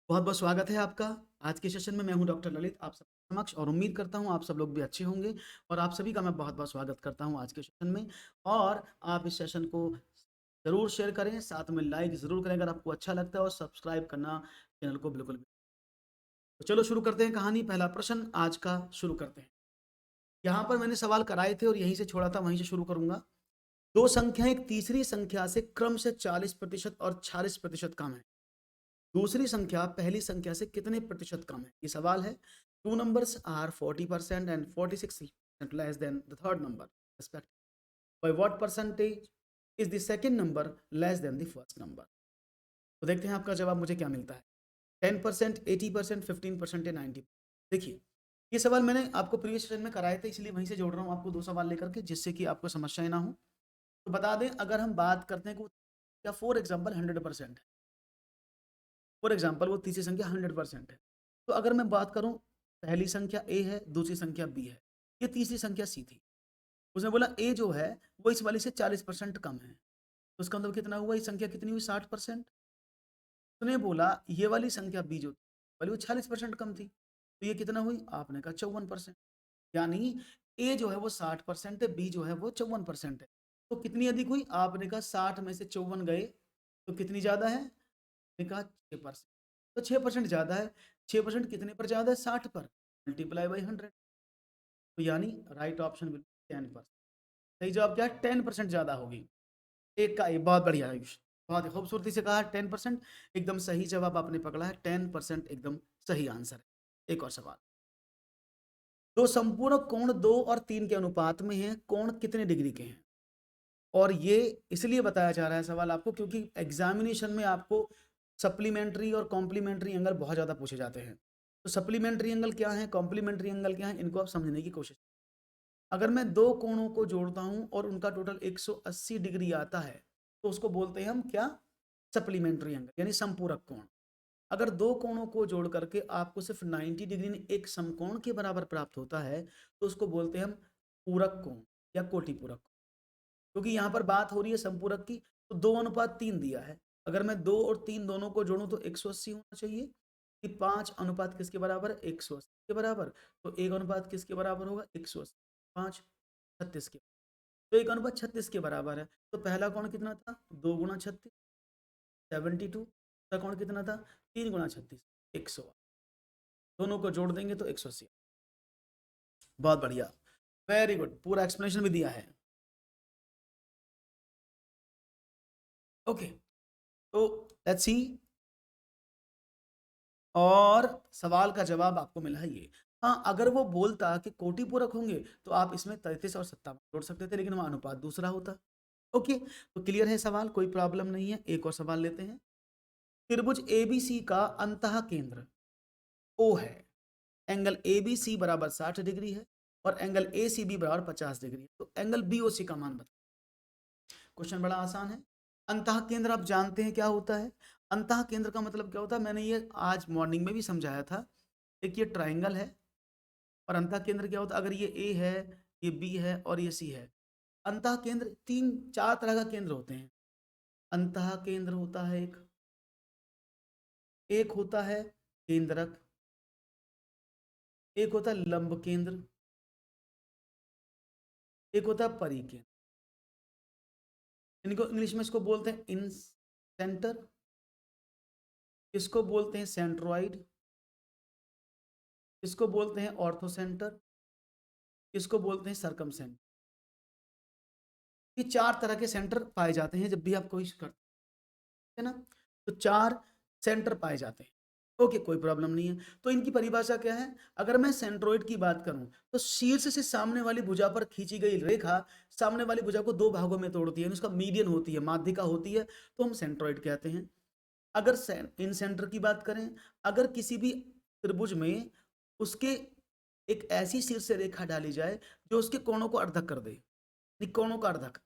बहुत बहुत स्वागत है आपका। आज के सेशन में मैं हूं डॉक्टर ललित आप सबके समक्ष और उम्मीद करता हूं आप सब लोग भी अच्छे होंगे और आप सभी का मैं बहुत बहुत स्वागत करता हूं आज के सेशन में। और आप इस सेशन को ज़रूर शेयर करें, साथ में लाइक ज़रूर करें अगर आपको अच्छा लगता है और सब्सक्राइब करना चैनल को बिल्कुल भी। तो चलो शुरू करते हैं कहानी। पहला प्रश्न आज का शुरू करते हैं। यहाँ पर मैंने सवाल कराए थे और यहीं से छोड़ा था, वहीं से शुरू करूंगा। दो संख्या एक तीसरी संख्या से क्रम से 40% और 46% कम है। दूसरी संख्या पहली संख्या से कितने प्रतिशत कम है? ये सवाल है। Two numbers are 40% and 46% less than the third number respect. By what percentage is the second number less than the first number? तो देखते हैं आपका जवाब मुझे क्या मिलता है। 10%, 80%, 15% या 90। देखिए, ये सवाल मैंने आपको प्रीवियस सेशन में कराए थे, इसलिए वहीं से जोड़ रहा हूँ आपको दो सवाल लेकर के, जिससे कि आपको समस्याएं ना हो। तो बता दें, अगर हम बात करते हैं कि क्या फॉर एग्जाम्पल 100% है, फॉर एग्जाम्पल वो तीसरी संख्या 100% है। तो अगर मैं बात करूं, पहली संख्या ए है, दूसरी संख्या बी है, ये तीसरी संख्या सी थी। उसने बोला ए जो है वो इस वाली से 40% कम है। तो उसका मतलब कितना हुआ, ये संख्या कितनी हुई, 60%। उसने बोला ये वाली संख्या बी जो वाली वो 40% कम थी, तो ये कितना हुई, आपने कहा 54%। यानी ए जो है वो 60% है, बी जो है वो 54% है। तो कितनी अधिक हुई, आपने कहा 60 में से 54 गए तो कितनी ज्यादा है, आपने कहा 6%। तो 6% ज़्यादा है। 6% कितने पर ज़्यादा है, 60 पर, मल्टीप्लाई बाई 100। तो यानी राइट ऑप्शन विल 10%। सही जवाब क्या है, 10% ज़्यादा होगी। एक का ए, बहुत बढ़िया आयुष, बहुत ही खूबसूरती से कहा 10%। एकदम सही जवाब आपने पकड़ा है, 10% एकदम सही आंसर है। एक और सवाल। दो संपूर्ण कोण 2 और 3 के अनुपात में हैं, कोण कितने डिग्री के हैं? और ये इसलिए बताया जा रहा है सवाल आपको क्योंकि एग्जामिनेशन में आपको सप्लीमेंट्री और कॉम्प्लीमेंट्री एंगल बहुत ज़्यादा पूछे जाते हैं। तो सप्लीमेंट्री एंगल क्या है, कॉम्प्लीमेंट्री एंगल क्या है, इनको आप समझने की कोशिश। अगर मैं दो कोणों को जोड़ता हूं और उनका टोटल 180 डिग्री आता है तो उसको बोलते हैं हम क्या, सप्लीमेंट्री एंगल यानी संपूरक कोण। अगर दो कोणों को जोड़ करके आपको सिर्फ 90 डिग्री में एक समकोण के बराबर प्राप्त होता है तो उसको बोलते हैं हम पूरक कोण या कोटि पूरक। क्योंकि यहाँ पर बात हो रही है संपूरक की, तो 2:3 दिया है। अगर मैं 2 और 3 दोनों को जोड़ूं तो 180 होना चाहिए। कि 5 अनुपात किसके बराबर है, 180 के बराबर। तो 1 अनुपात किसके बराबर होगा, 180, 5 36 के। तो 1 अनुपात 36 के बराबर है। तो पहला कोण कितना था, 2 गुणा 36, 72। दूसरा कोण कितना था, 3 गुणा 36, 100। दोनों को जोड़ देंगे तो 180। बहुत बढ़िया, वेरी गुड, पूरा एक्सप्लेनेशन भी दिया है। ओके, तो लेट्स सी। और सवाल का जवाब आपको मिला है ये। हाँ, अगर वो बोलता कि कोटि पूरक होंगे तो आप इसमें 33 और 57 जोड़ सकते थे, लेकिन वहाँ अनुपात दूसरा होता। ओके, तो क्लियर है सवाल, कोई प्रॉब्लम नहीं है। एक और सवाल लेते हैं। त्रिभुज एबीसी का अंतः केंद्र ओ है। एंगल एबीसी बराबर 60 डिग्री है और एंगल एसीबी बराबर 50 डिग्री है। तो एंगल बीओसी का मान बताओ। क्वेश्चन बड़ा आसान है। अंतः केंद्र आप जानते हैं क्या होता है। अंतः केंद्र का मतलब क्या होता है, मैंने ये आज मॉर्निंग में भी समझाया था। एक ये ट्राइंगल है और अंतः केंद्र क्या होता है, अगर ये ए है, ये बी है और ये सी है। अंतः केंद्र तीन चार तरह का केंद्र होते हैं। अंतः केंद्र होता है एक होता है केंद्रक, एक होता है लंब केंद्र, एक होता है परिकेंद्र। इनको इंग्लिश में इसको बोलते हैं इन सेंटर, इसको बोलते हैं सेंट्रोइड, इसको बोलते हैं ऑर्थो सेंटर, इसको बोलते हैं सरकम सेंटर। ये चार तरह के सेंटर पाए जाते हैं जब भी आप कोई करते हैं ना। तो चार सेंटर पाए जाते हैं। ओके, कोई प्रॉब्लम नहीं है। तो इनकी परिभाषा क्या है, अगर मैं सेंट्रोइड की बात करूं तो शीर्ष से सामने वाली भुजा पर खींची गई रेखा सामने वाली भुजा को दो भागों में तोड़ती है, उसका मीडियन होती है, माध्यिका होती है, तो हम सेंट्रोइड कहते हैं। अगर इन सेंटर की बात करें, अगर किसी भी त्रिभुज में उसके एक ऐसी शीर्ष रेखा डाली जाए जो उसके कोणों को अर्धक कर दे, कोणों का अर्धक,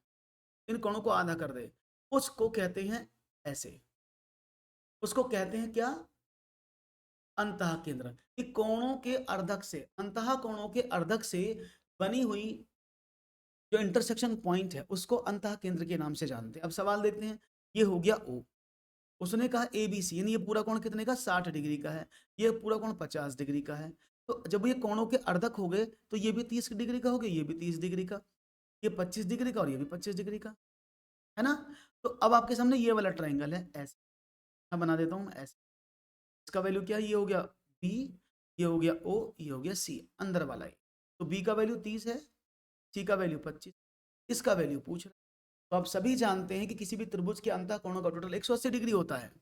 इन कोणों को आधा कर दे, उसको कहते हैं ऐसे, उसको कहते हैं क्या, अंतः केंद्र। कि कोणों के अर्धक से, अंतः कोणों के अर्धक से बनी हुई जो इंटरसेक्शन पॉइंट है उसको अंतः केंद्र के नाम से जानते हैं। अब सवाल देखते हैं। ये हो गया ओ, उसने कहा ABC, यानी ये पूरा कोण कितने का 60 डिग्री का है, ये पूरा कोण 50 डिग्री का है। तो जब ये कोणों के अर्धक हो गए तो ये भी 30 डिग्री का हो गया, ये भी 30 डिग्री का, ये 25 डिग्री का और ये भी 25 डिग्री का, है ना? तो अब आपके सामने ये वाला ट्राइंगल है ऐसे, मैं बना देता हूँ ऐसे। इसका वैल्यू क्या है? ये हो गया B, ये हो गया O, ये हो गया C, अंदर वाला है। तो B का वैल्यू 30 है, C का वैल्यू 25, इसका वैल्यू पूछ रहा है। तो आप सभी जानते हैं कि किसी भी त्रिभुज के अंतः कोणों का टोटल 180 डिग्री होता है।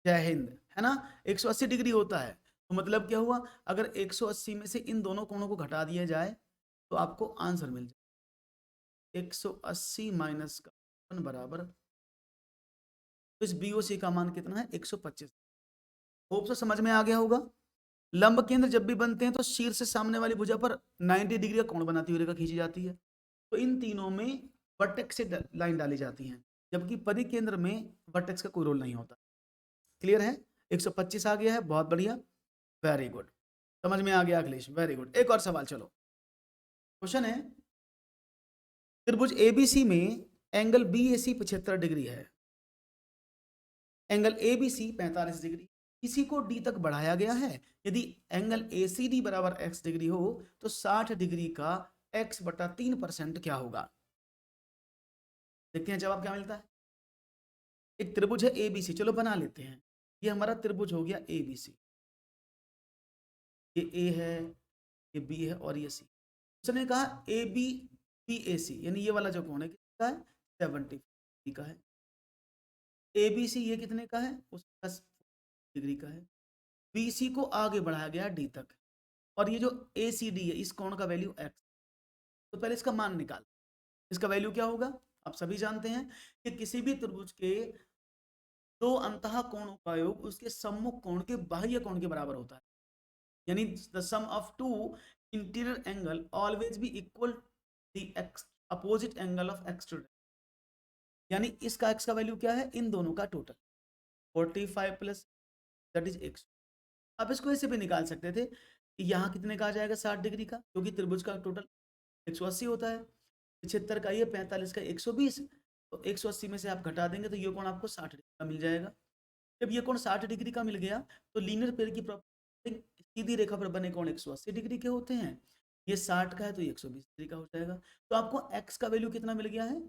जय हिंद, है ना? 180 डिग्री होता है। तो मतलब क्या हुआ? अगर 180 में से इन दोनों कोणों को घटा दिया जाए तो आपको आंसर मिल जाए 180 माइनस का 1 बराबर, तो इस BOC का मान कितना है? 125। होप से समझ में आ गया होगा। लंब केंद्र जब भी बनते हैं तो शीर्ष से सामने वाली भुजा पर 90 डिग्री का कोण बनाती हुई रेखा खींची जाती है। तो इन तीनों में वर्टेक्स से लाइन डाली जाती है, जबकि परिकेंद्र में वर्टेक्स का कोई रोल नहीं होता। क्लियर है? 125 आ गया है, बहुत बढ़िया, वेरी गुड, समझ में आ गया अखिलेश, वेरी गुड। एक और सवाल, चलो। क्वेश्चन है, त्रिभुज ABC में एंगल BAC 75 डिग्री है, एंगल ABC 45 डिग्री, इसी को D तक बढ़ाया गया है। यदि एंगल ACD बराबर x डिग्री हो तो 60 डिग्री का x बटा 3% क्या होगा? देखते हैं जवाब क्या मिलता है। एक त्रिभुज है ABC, चलो बना लेते हैं। ये हमारा त्रिभुज हो गया ABC, ये A है, ये B है और ये C। उसने कहा AB BAC, यानी ये वाला जो कोण है कितना है? 70 का है। ABC ये कितने का है? उसका 10 डिग्री का है। BC को आगे बढ़ाया गया D तक, और ये जो ACD है इस कोण का वैल्यू x। तो पहले इसका मान निकाल, इसका वैल्यू क्या होगा? आप सभी जानते हैं कि किसी भी त्रिभुज के दो अंतः कोणों का योग उसके सम्मुख कोण के बाह्य कोण के बराबर होता है। यानी the sum of two interior angle always be equal the opposite angle of extrude. यानी इसका x का वैल्यू क्या है? इन दोनों का total 45 plus that is x। आप इसको ऐसे भी निकाल सकते थे कि यहाँ कितने का आ जाएगा? 60 डिग्री का, क्योंकि त्रिभुज का टोटल 180 होता है। 75 का ये, 45 का 120, तो 180 में से आप घटा देंगे तो ये कोण आपको 60 डिग्री का मिल जाएगा। जब ये कोण 60 डिग्री का मिल गया तो लीनियर पेयर की प्रॉपर्टी, सीधी रेखा पर बने कोण 180 डिग्री के होते हैं। ये 60 का है तो ये 120 डिग्री का हो जाएगा। तो आपको x का वैल्यू कितना मिल गया है?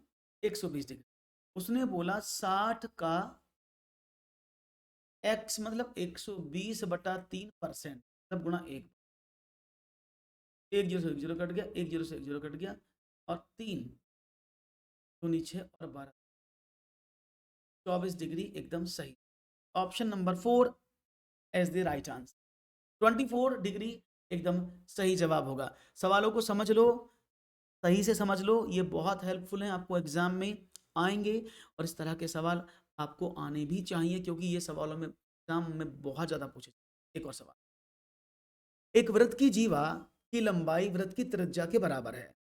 120 डिग्री। उसने बोला 60 का x मतलब 120 बटा 3%, मतलब गुणा 1। 1 जीरो से 1 जीरो कट गया, 1 जीरो से 1 जीरो कट गया, और 3 तो नीचे और 12, 24 डिग्री एकदम सही। Option number 4 as the right answer, 24 degree एकदम सही जवाब होगा। सवालों को समझ लो, सही से समझ लो, ये बहुत हेल्पफुल हैं, आपको एग्जाम में आएंगे, और इस तरह के सवाल आपको आने भी चाहिए, क्योंकि ये सवालों में एग्जाम में बहुत ज़्यादा पूछे। एक और सवाल, एक वृत्त की जीवा की लंबाई वृत्त की त्रिज्या के बराबर है।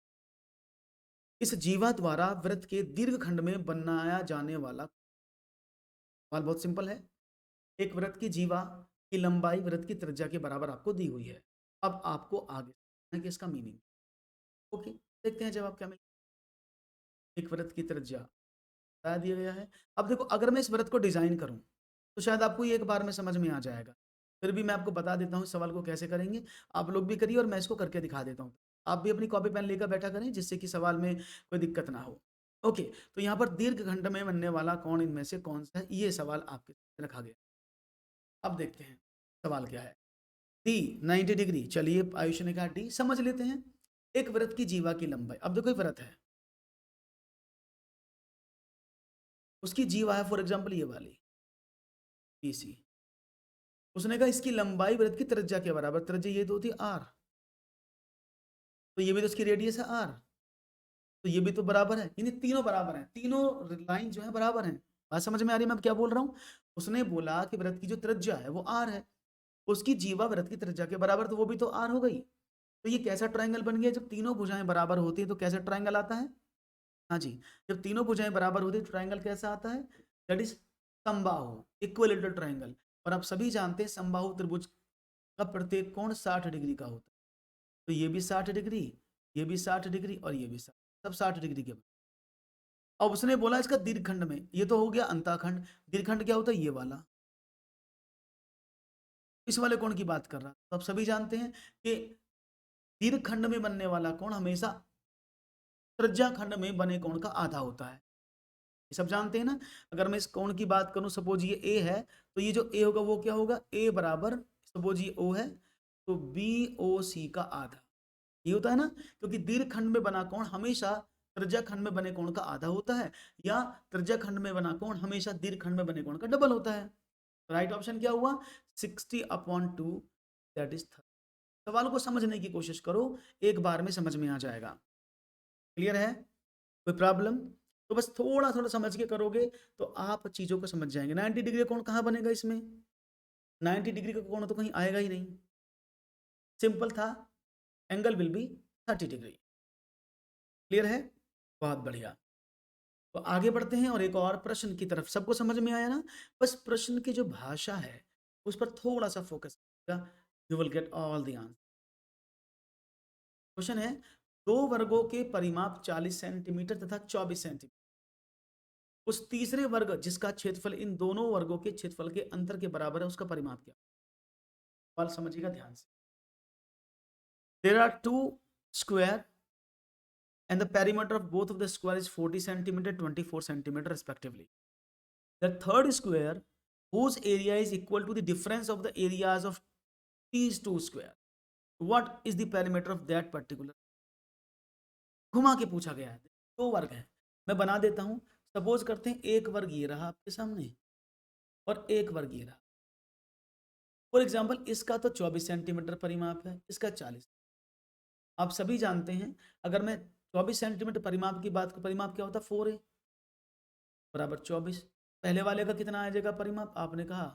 इस जीवा द्वारा वृत्त के दीर्घ खंड में बनाया जाने वाला, सवाल बहुत सिंपल है। एक वृत्त की जीवा की लंबाई वृत्त की त्रिज्या के बराबर आपको दी हुई है। अब आपको आगे समझना कि इसका मीनिंग, ओके, देखते हैं जवाब क्या मिलेगा। एक वृत्त की त्रिज्या बता दिया गया है। अब देखो, अगर मैं इस वृत्त को डिजाइन करूं तो शायद आपको ये एक बार में समझ में आ जाएगा, फिर भी मैं आपको बता देता हूँ इस सवाल को कैसे करेंगे। आप लोग भी करिए और मैं इसको करके दिखा देता हूँ। आप भी अपनी कॉपी पेन लेकर बैठा करें, जिससे कि सवाल में कोई दिक्कत ना हो। ओके, तो यहाँ पर दीर्घ खंड में बनने वाला कोण इनमें से कौन सा है, ये सवाल आपके सामने रखा गया। अब देखते हैं सवाल क्या है। डी 90 डिग्री, चलिए आयुष ने कहा डी, समझ लेते हैं। एक वृत्त की जीवा की लंबाई, अब देखो एक वृत्त है, उसकी जीवा है फॉर एग्जाम्पल ये वाली BC। उसने कहा इसकी लंबाई वृत्त की त्रिज्या के बराबर, त्रिज्या ये तो होती है R, तो ये भी तो इसकी रेडियस है R, तो ये भी तो बराबर है, यानी तीनों बराबर हैं, तीनों लाइन जो है बराबर हैं। बात समझ में आ रही है मैं क्या बोल रहा हूँ? उसने बोला कि वृत्त की जो त्रिज्या है वो R है, उसकी जीवा वृत्त की त्रिज्या के बराबर, तो वो भी तो R हो गई। तो ये कैसा ट्राइंगल बन गया? जब तीनों भुजाएं बराबर होती है तो कैसा ट्राइंगल आता है? हाँ जी, जब तीनों भुजाएं बराबर होती है तो ट्राइंगल कैसा आता है? दैट इज समबाहु, इक्विलेटरल ट्राइंगल। और आप सभी जानते हैं समबाहु त्रिभुज का प्रत्येक कोण 60 डिग्री का होता है। तो ये भी 60 डिग्री, ये भी 60 डिग्री और ये भी 60, सब 60 डिग्री के। अब उसने बोला इसका दीर्घखंड में, ये तो हो गया अंतःखंड। दीर्घखंड क्या होता है? ये वाला, इस वाले कोण की बात कर रहा। तो आप सभी जानते हैं कि दीर्घखंड में बनने वाला कोण हमेशा त्रिज्याखंड में बने कोण का आधा होता है। ये सब जानते हैं ना। अगर मैं इस कोण की बात करूं, सपोज ये ए है, तो ये जो ए होगा वो क्या होगा? ए बराबर, सपोज ये ओ है, तो बी ओ सी का आधा। ये होता है ना, क्योंकि दीर्घखंड में बना कोण हमेशा त्रिज्याखंड में बने कोण का आधा होता है, या त्रिज्याखंड में बना कोण हमेशा दीर्घखंड में बने कोण का डबल होता है। राइट ऑप्शन क्या हुआ? 60/2, दैट इज 30। सवाल को समझने की कोशिश करो, एक बार में समझ में आ जाएगा। क्लियर है? कोई प्रॉब्लम? तो बस थोड़ा थोड़ा समझ के करोगे तो आप चीजों को समझ जाएंगे। 90 डिग्री का कोण कहाँ बनेगा इसमें? 90 डिग्री का कोण तो कहीं आएगा ही नहीं। सिंपल था, angle will be 30 degree. Clear है? बहुत बढ़िया। तो आगे बढ़ते हैं और एक और प्रश्न की तरफ। सबको समझ में आया ना? बस प्रश्न की जो भाषा है उस पर थोड़ा सा फोकस करेगा, you will get all the answer. Question है, दो वर्गों के परिमाप 40 सेंटीमीटर तथा 24 सेंटीमीटर, उस तीसरे वर्ग जिसका क्षेत्रफल इन दोनों वर्गों के क्षेत्रफल के अंतर के बराबर है, उसका परिमाप क्या? सवाल समझिएगा ध्यान से। There are two square and the perimeter of both of the square is 40 centimeter 24 centimeter respectively. The third square whose area is equal to the difference of the areas of these two square, what is the perimeter of that particular? घुमा के पूछा गया है। दो वर्ग है, मैं बना देता हूं। सपोज करते हैं एक वर्ग ये रहा आपके सामने और एक वर्ग ये रहा। फॉर एग्जाम्पल इसका तो 24 सेंटीमीटर परिमाप है, इसका 40। आप सभी जानते हैं अगर मैं 24 सेंटीमीटर परिमाप की बात, परिमाप क्या होता है? 4a बराबर 24। पहले वाले का कितना आ जाएगा परिमाप? आपने कहा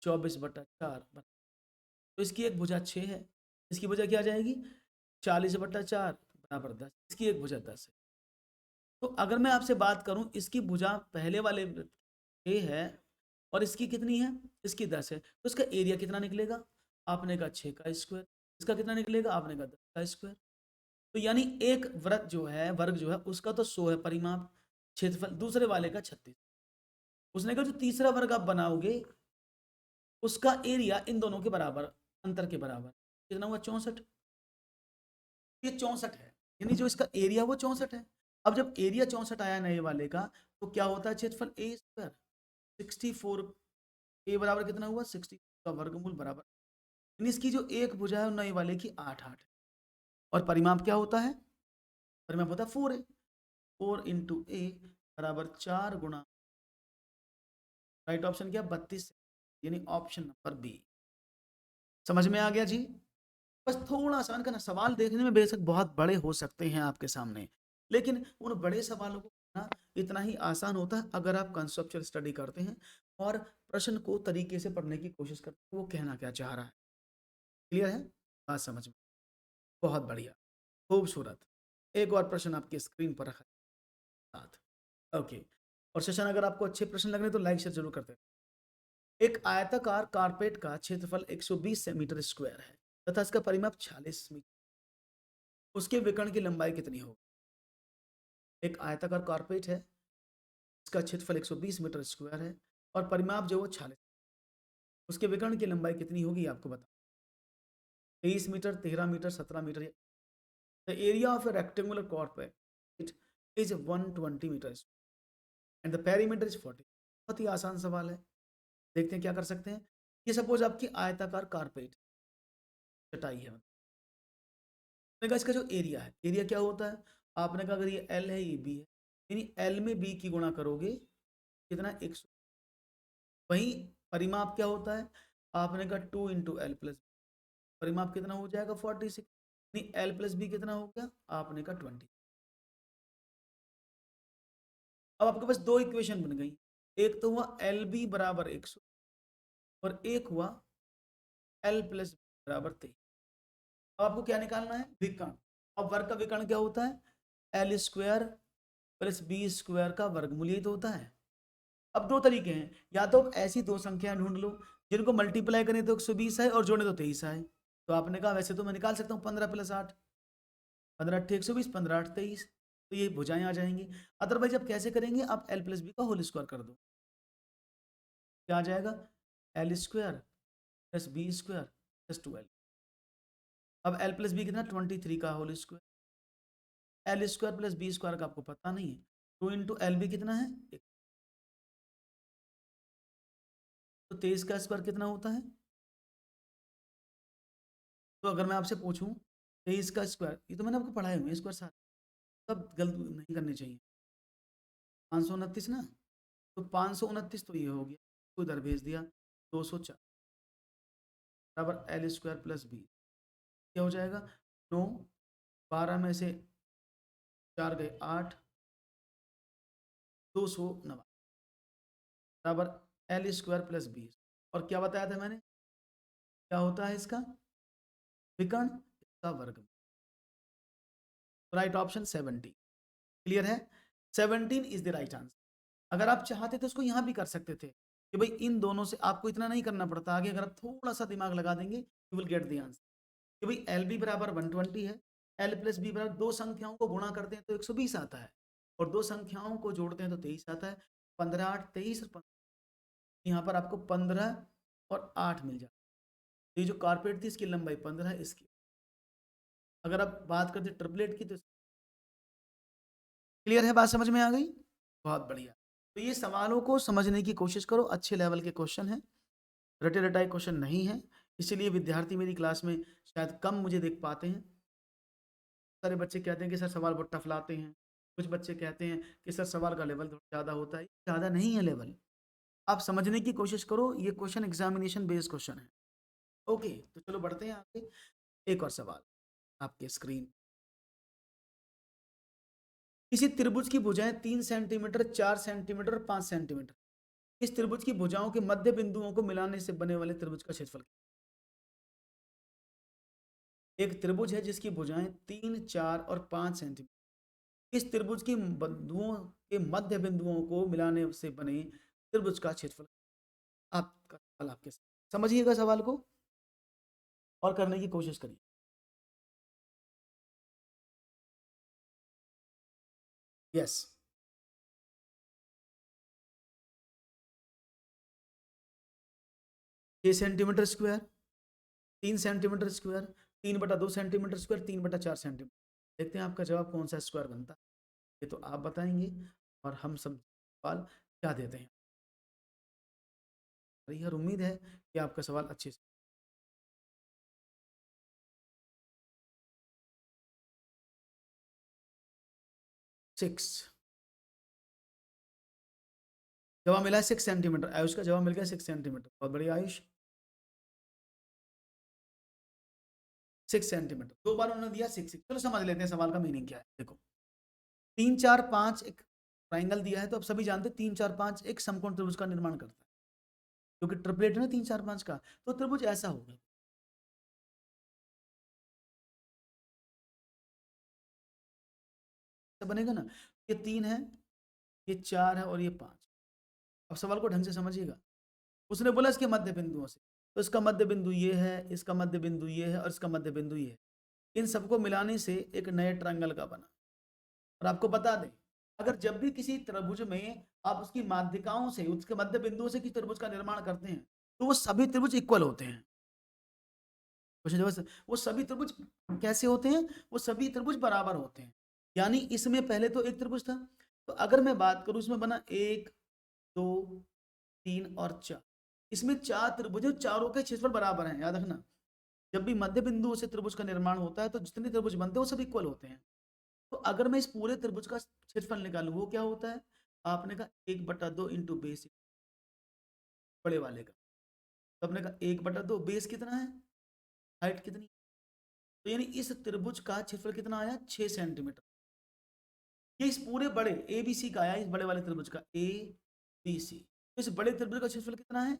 24/4। तो इसकी एक भुजा 6 है, इसकी भुजा क्या आ जाएगी? 40/4 बराबर 10। इसकी एक भुजा 10 है। तो अगर मैं आपसे बात करूं, इसकी भुजा पहले वाले 6 है और इसकी कितनी है? इसकी 10 है, तो इसका एरिया कितना निकलेगा? आपने कहा 6 का स्क्वायर। इसका कितना निकलेगा? आपने कहा 10 का स्क्वायर। तो यानी एक वर्ग जो है उसका तो 100 है परिमाप क्षेत्रफल, दूसरे वाले का 36। उसने कहा जो तीसरा वर्ग आप बनाओगे उसका एरिया इन दोनों के बराबर, अंतर के बराबर। कितना हुआ? 64। ये 64 है, यानी जो इसका एरिया वो 64 है। अब जब एरिया 64 आया नए वाले का, तो क्या होता है क्षेत्रफल? ए स्क्वायर 64। ए बराबर कितना हुआ? 60 का वर्गमूल बराबर, यानी इसकी जो एक भुजा है नए वाले की 8 है। और परिमाप क्या होता है? परिमाप होता है 4a। 4 इंटू ए बराबर 4 गुणा, राइट ऑप्शन क्या? 32, यानी ऑप्शन नंबर बी। समझ में आ गया जी? बस थोड़ा सा इनका ना, सवाल देखने में बेशक बहुत बड़े हो सकते हैं आपके सामने, लेकिन उन बड़े सवालों को ना इतना ही आसान होता है अगर आप कंसेप्चुअल स्टडी करते हैं और प्रश्न को तरीके से पढ़ने की कोशिश करते हैं वो कहना क्या चाह रहा है। क्लियर है? बात समझ में? बहुत बढ़िया, खूबसूरत। एक और प्रश्न आपकी स्क्रीन पर रखा है साथ। ओके, और सेशन अगर आपको अच्छे प्रश्न लग रहे हैं तो लाइक शेयर जरूर करते हैं। एक आयताकार कारपेट का क्षेत्रफल 120 मीटर स्क्वायर है तथा इसका परिमाप 46 मीटर, उसके विकर्ण की लंबाई कितनी होगी? एक आयताकार कारपेट है, इसका क्षेत्रफल 120 मीटर स्क्वायर है और परिमाप जो वो 46, उसके विकर्ण की लंबाई कितनी होगी आपको बता। 23 metre, 13 metre, 17 metre. The area of a rectangular carpet is 120 metre and the perimeter is 40। बहुत ही आसान सवाल है, देखते हैं क्या कर सकते हैं। ये सपोज आपकी आयताकार कारपेट चटाई है, मैंने कहा इसका जो एरिया है, एरिया क्या होता है? आपने कहा अगर ये एल है ये बी है, यानी एल में बी की गुणा करोगे कितना? 100। वहीं परिमाप क्या होता है? आपने कहा 2 इंटू एल प्लस, परिमाप कितना हो जाएगा? 46। यानी एल प्लस बी कितना हो गया? आपने कहा 20। अब आपके पास दो इक्वेशन बन गई, एक तो हुआ एल बी बराबर 100 और एक हुआ एल प्लस बराबर 23। अब आपको क्या निकालना है? विकर्ण। अब वर्ग का विकर्ण क्या होता है? L square plus B square का वर्गमूल, यही तो होता है। अब दो तरीके हैं, या तो ऐसी दो संख्याएं ढूंढ लो जिनको मल्टीप्लाई करें तो 120 है और जोड़े तो 23 है। तो आपने कहा वैसे तो मैं निकाल सकता हूँ 15 + 8, 15 × 8 = 120, 15 × 8 = 23। तो ये भुजाएं आ जाएंगी। अदरवाइज आप कैसे करेंगे, आप एल प्लस बी का होल स्क्वायर कर दो, क्या आ जाएगा, L square plus B square plus 12। अब एल प्लस बी कितना, 23 का whole square, L square plus B square का आपको पता नहीं है, 2 इंटू एल बी कितना है, तो 23 का स्क्वायर कितना होता है। तो अगर मैं आपसे पूछूं 23 का स्क्वायर, ये तो मैंने आपको पढ़ाए हुए स्क्वायर साथ, तब गलत नहीं करनी चाहिए, 529 ना, तो 529 तो ये हो गया, तो इधर भेज दिया, 204 बराबर एल स्क्वायर प्लस बी, क्या हो जाएगा, 9, 12 में से 4 गए 8, 290 बराबर एल स्क्वायर प्लस बी। और क्या बताया था मैंने, क्या होता है इसका विकर्ण, इसका वर्ग। राइट ऑप्शन 17, क्लियर है, 17 इज द राइट आंसर। अगर आप चाहते तो उसको यहां भी कर सकते थे कि भाई इन दोनों से आपको इतना नहीं करना पड़ता, आगे अगर आप थोड़ा सा दिमाग लगा देंगे you will get the answer कि भाई एल बी बराबर 120 है, एल प्लस बी बराबर, दो संख्याओं को गुणा करते हैं तो 120 आता है, और दो संख्याओं को जोड़ते हैं तो 23 आता है, 15 8 23 और 15, यहाँ पर आपको 15 और 8 मिल जाए। ये जो कारपेट थी इसकी लंबाई 15 है, इसकी अगर आप बात करते ट्रिपलेट की तो क्लियर है, बात समझ में आ गई, बहुत बढ़िया। तो ये सवालों को समझने की कोशिश करो, अच्छे लेवल के क्वेश्चन है, रटे रटाए क्वेश्चन नहीं है, इसीलिए विद्यार्थी मेरी क्लास में शायद कम मुझे देख पाते हैं। सारे बच्चे कहते हैं कि सर सवाल बहुत टफ लाते हैं, कुछ बच्चे कहते हैं कि सर सवाल का लेवल थोड़ा ज़्यादा होता है, ज़्यादा नहीं है लेवल, आप समझने की कोशिश करो, ये क्वेश्चन एग्जामिनेशन बेस्ड क्वेश्चन है। ओके, तो चलो बढ़ते हैं आगे, एक और सवाल आपके स्क्रीन, किसी त्रिभुज की भुजाएं 3 सेंटीमीटर, 4 सेंटीमीटर और 5 सेंटीमीटर, इस त्रिभुज की भुजाओं के मध्य बिंदुओं को मिलाने से बने वाले त्रिभुज का क्षेत्रफल। एक त्रिभुज है जिसकी भुजाएं 3, 4 और 5 सेंटीमीटर, इस त्रिभुज की बिंदुओं के मध्य बिंदुओं को मिलाने से बने त्रिभुज का क्षेत्रफल। आपका सवाल आपके साथ समझिएगा सवाल को और करने की कोशिश करिए। Yes, 6 centimetre square, 3 centimetre square, 3/2 centimetre square, 3/4 centimetre. देखते हैं आपका जवाब कौन सा स्क्वायर बनता है, ये तो आप बताएंगे और हम सब सवाल क्या देते हैं। यार उम्मीद है कि आपका सवाल अच्छे से 6 जवाब मिला है, 6 सेंटीमीटर, आयुष का जवाब मिल गया 6 सेंटीमीटर, बहुत बढ़िया आयुष, 6 सेंटीमीटर, दो बार उन्होंने दिया 6 6। चलो समझ लेते हैं सवाल का मीनिंग क्या है। देखो 3 4 5 एक ट्राइंगल दिया है, तो अब सभी जानते हैं 3 4 5 एक समकोण त्रिभुज का निर्माण करता है, क्योंकि ट्रिपलेट है ना 3 4 5 का, तो त्रिभुज ऐसा होगा, ऐसा बनेगा ना, ये 3 है, ये 4 है और ये 5। अब सवाल को ढंग से समझिएगा, उसने बोला इसके मध्य बिंदुओं से, तो इसका मध्य बिंदु ये है, इसका मध्य बिंदु ये है और इसका मध्य बिंदु ये है, इन सबको मिलाने से एक नए ट्रायंगल का बना। और आपको बता दें, अगर जब भी किसी त्रिभुज में आप उसकी माध्यिकाओं से, उसके मध्य बिंदुओं से किसी त्रिभुज का निर्माण करते हैं, तो वो सभी त्रिभुज इक्वल होते हैं। वो सभी त्रिभुज कैसे होते हैं, वो सभी त्रिभुज बराबर होते हैं। यानी इसमें पहले तो एक त्रिभुज था, तो अगर मैं बात करूं इसमें बना 1 2 3 और 4, इसमें 4 त्रिभुज, चारों के क्षेत्रफल बराबर हैं, याद रखना। जब भी मध्य बिंदुओं से त्रिभुज का निर्माण होता है तो जितने त्रिभुज बनते हैं वो सब इक्वल होते हैं। तो अगर मैं इस पूरे त्रिभुज का क्षेत्रफल निकालूं, वो क्या होता है, आपने कहा 1/2 इंटू बेस, बड़े वाले का, तो आपने कहा 1/2, बेस कितना है, हाइट कितनी, तो यानी इस त्रिभुज का क्षेत्रफल कितना आया, 6 सेंटीमीटर। ये इस पूरे बड़े ए बी सी का आया, इस बड़े वाले त्रिभुज का ए बी सी, तो इस बड़े त्रिभुज का क्षेत्रफल कितना है,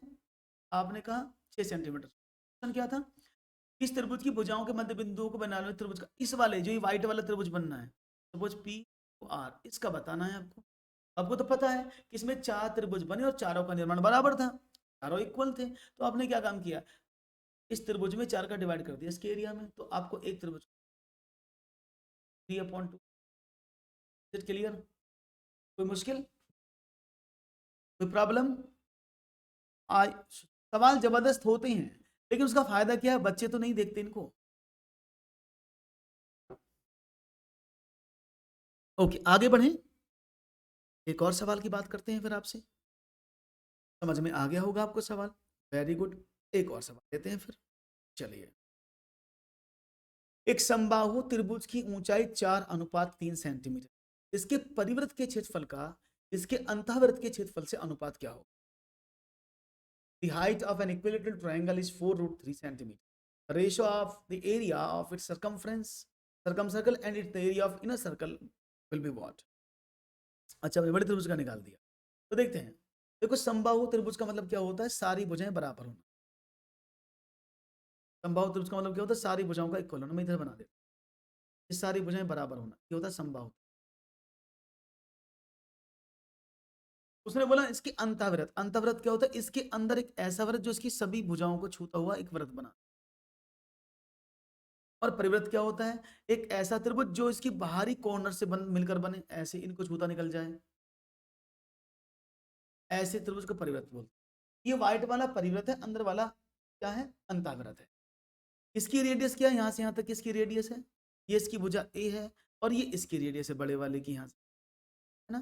आपने कहा 6 सेंटीमीटर। क्वेश्चन क्या था, इस त्रिभुज की भुजाओं के मध्य बिंदुओं को बनाने वाले त्रिभुज का, इस वाले जो ये व्हाइट वाला त्रिभुज बनना है, त्रिभुज पी आर, इसका बताना है आपको। आपको तो पता है कि इसमें 4 त्रिभुज बने और चारों का निर्माण बराबर था, चारों इक्वल थे, तो आपने क्या काम किया, इस त्रिभुज में 4 का डिवाइड कर दिया इसके एरिया में, तो आपको एक त्रिभुज 3/2 इज इट क्लियर? कोई मुश्किल, कोई प्रॉब्लम? आज सवाल जबरदस्त होते हैं, लेकिन उसका फायदा क्या है, बच्चे तो नहीं देखते इनको। ओके, आगे बढ़ें, एक और सवाल की बात करते हैं फिर आपसे। समझ में आ गया होगा आपको सवाल, वेरी गुड। एक और सवाल लेते हैं फिर, चलिए। एक समबाहु त्रिभुज की ऊंचाई 4:3 सेंटीमीटर, इसके परिवृत्त के क्षेत्रफल का इसके अंतःवृत्त के क्षेत्रफल से अनुपात क्या होगा? The height of an equilateral triangle is 4√3 centimeter. The ratio of the area of its circumcircle and its area of inner circle will be what? अच्छा, मैंने बड़े त्रिभुज का निकाल दिया। तो देखते हैं, देखो समबाहु त्रिभुज का मतलब क्या होता है, सारी भुजाएं बराबर होना। समबाहु त्रिभुज का मतलब क्या होता है, सारी भुजाओं का इक्वल होना। मैं इधर बना देता हूं, ये सारी भुजाएं बराबर होना, ये होता है समबाहु। उसने बोला इसके अंतःवृत्त, अंतःवृत्त क्या होता है, इसके अंदर एक ऐसा वृत्त जो इसकी सभी भुजाओं को छूता हुआ एक वृत्त बना। और परिवृत्त क्या होता है, एक ऐसा त्रिभुज जो इसकी बाहरी कॉर्नर से मिलकर बने, ऐसे इनको छूता निकल जाए, ऐसे त्रिभुज को परिवृत्त बोलते हैं। ये व्हाइट वाला परिवृत्त है, अंदर वाला क्या है, अंतःवृत्त है। इसकी रेडियस क्या है, यहां से यहां तक इसकी रेडियस है, ये इसकी भुजा ए है, और ये इसकी रेडियस है बड़े वाले की, यहां से, है ना।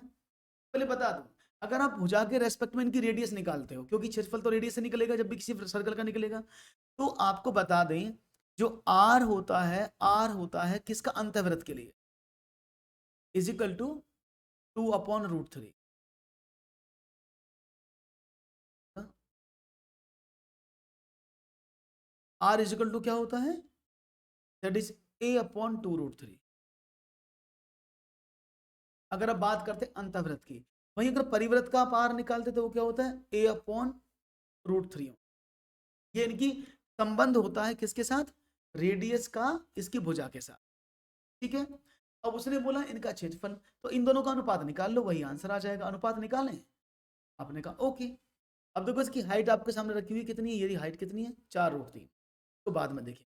पहले बता दूं, अगर आप भुजा के रेस्पेक्ट में इनकी रेडियस निकालते हो, क्योंकि क्षेत्रफल तो रेडियस से निकलेगा जब भी किसी सर्कल का निकलेगा, तो आपको बता दें जो आर होता है किसका, अंतःवृत्त के लिए, is equal to 2/√3। R is equal to क्या होता है, दैट इज a/2√3। अगर आप बात करते हैं अंतःवृत्त की, वहीं अगर परिवृत्त का आप आर निकालते तो वो क्या होता है, a/√3। ये इनकी संबंध होता है किसके साथ, रेडियस का इसकी भुजा के साथ, ठीक है। अब उसने बोला इनका क्षेत्रफल, तो इन दोनों का अनुपात निकाल लो, वही आंसर आ जाएगा। अनुपात निकालें, आपने कहा ओके। अब देखो इसकी हाइट आपके सामने रखी हुई कितनी है, ये हाइट कितनी है, 4√3। तो बाद में देखिए,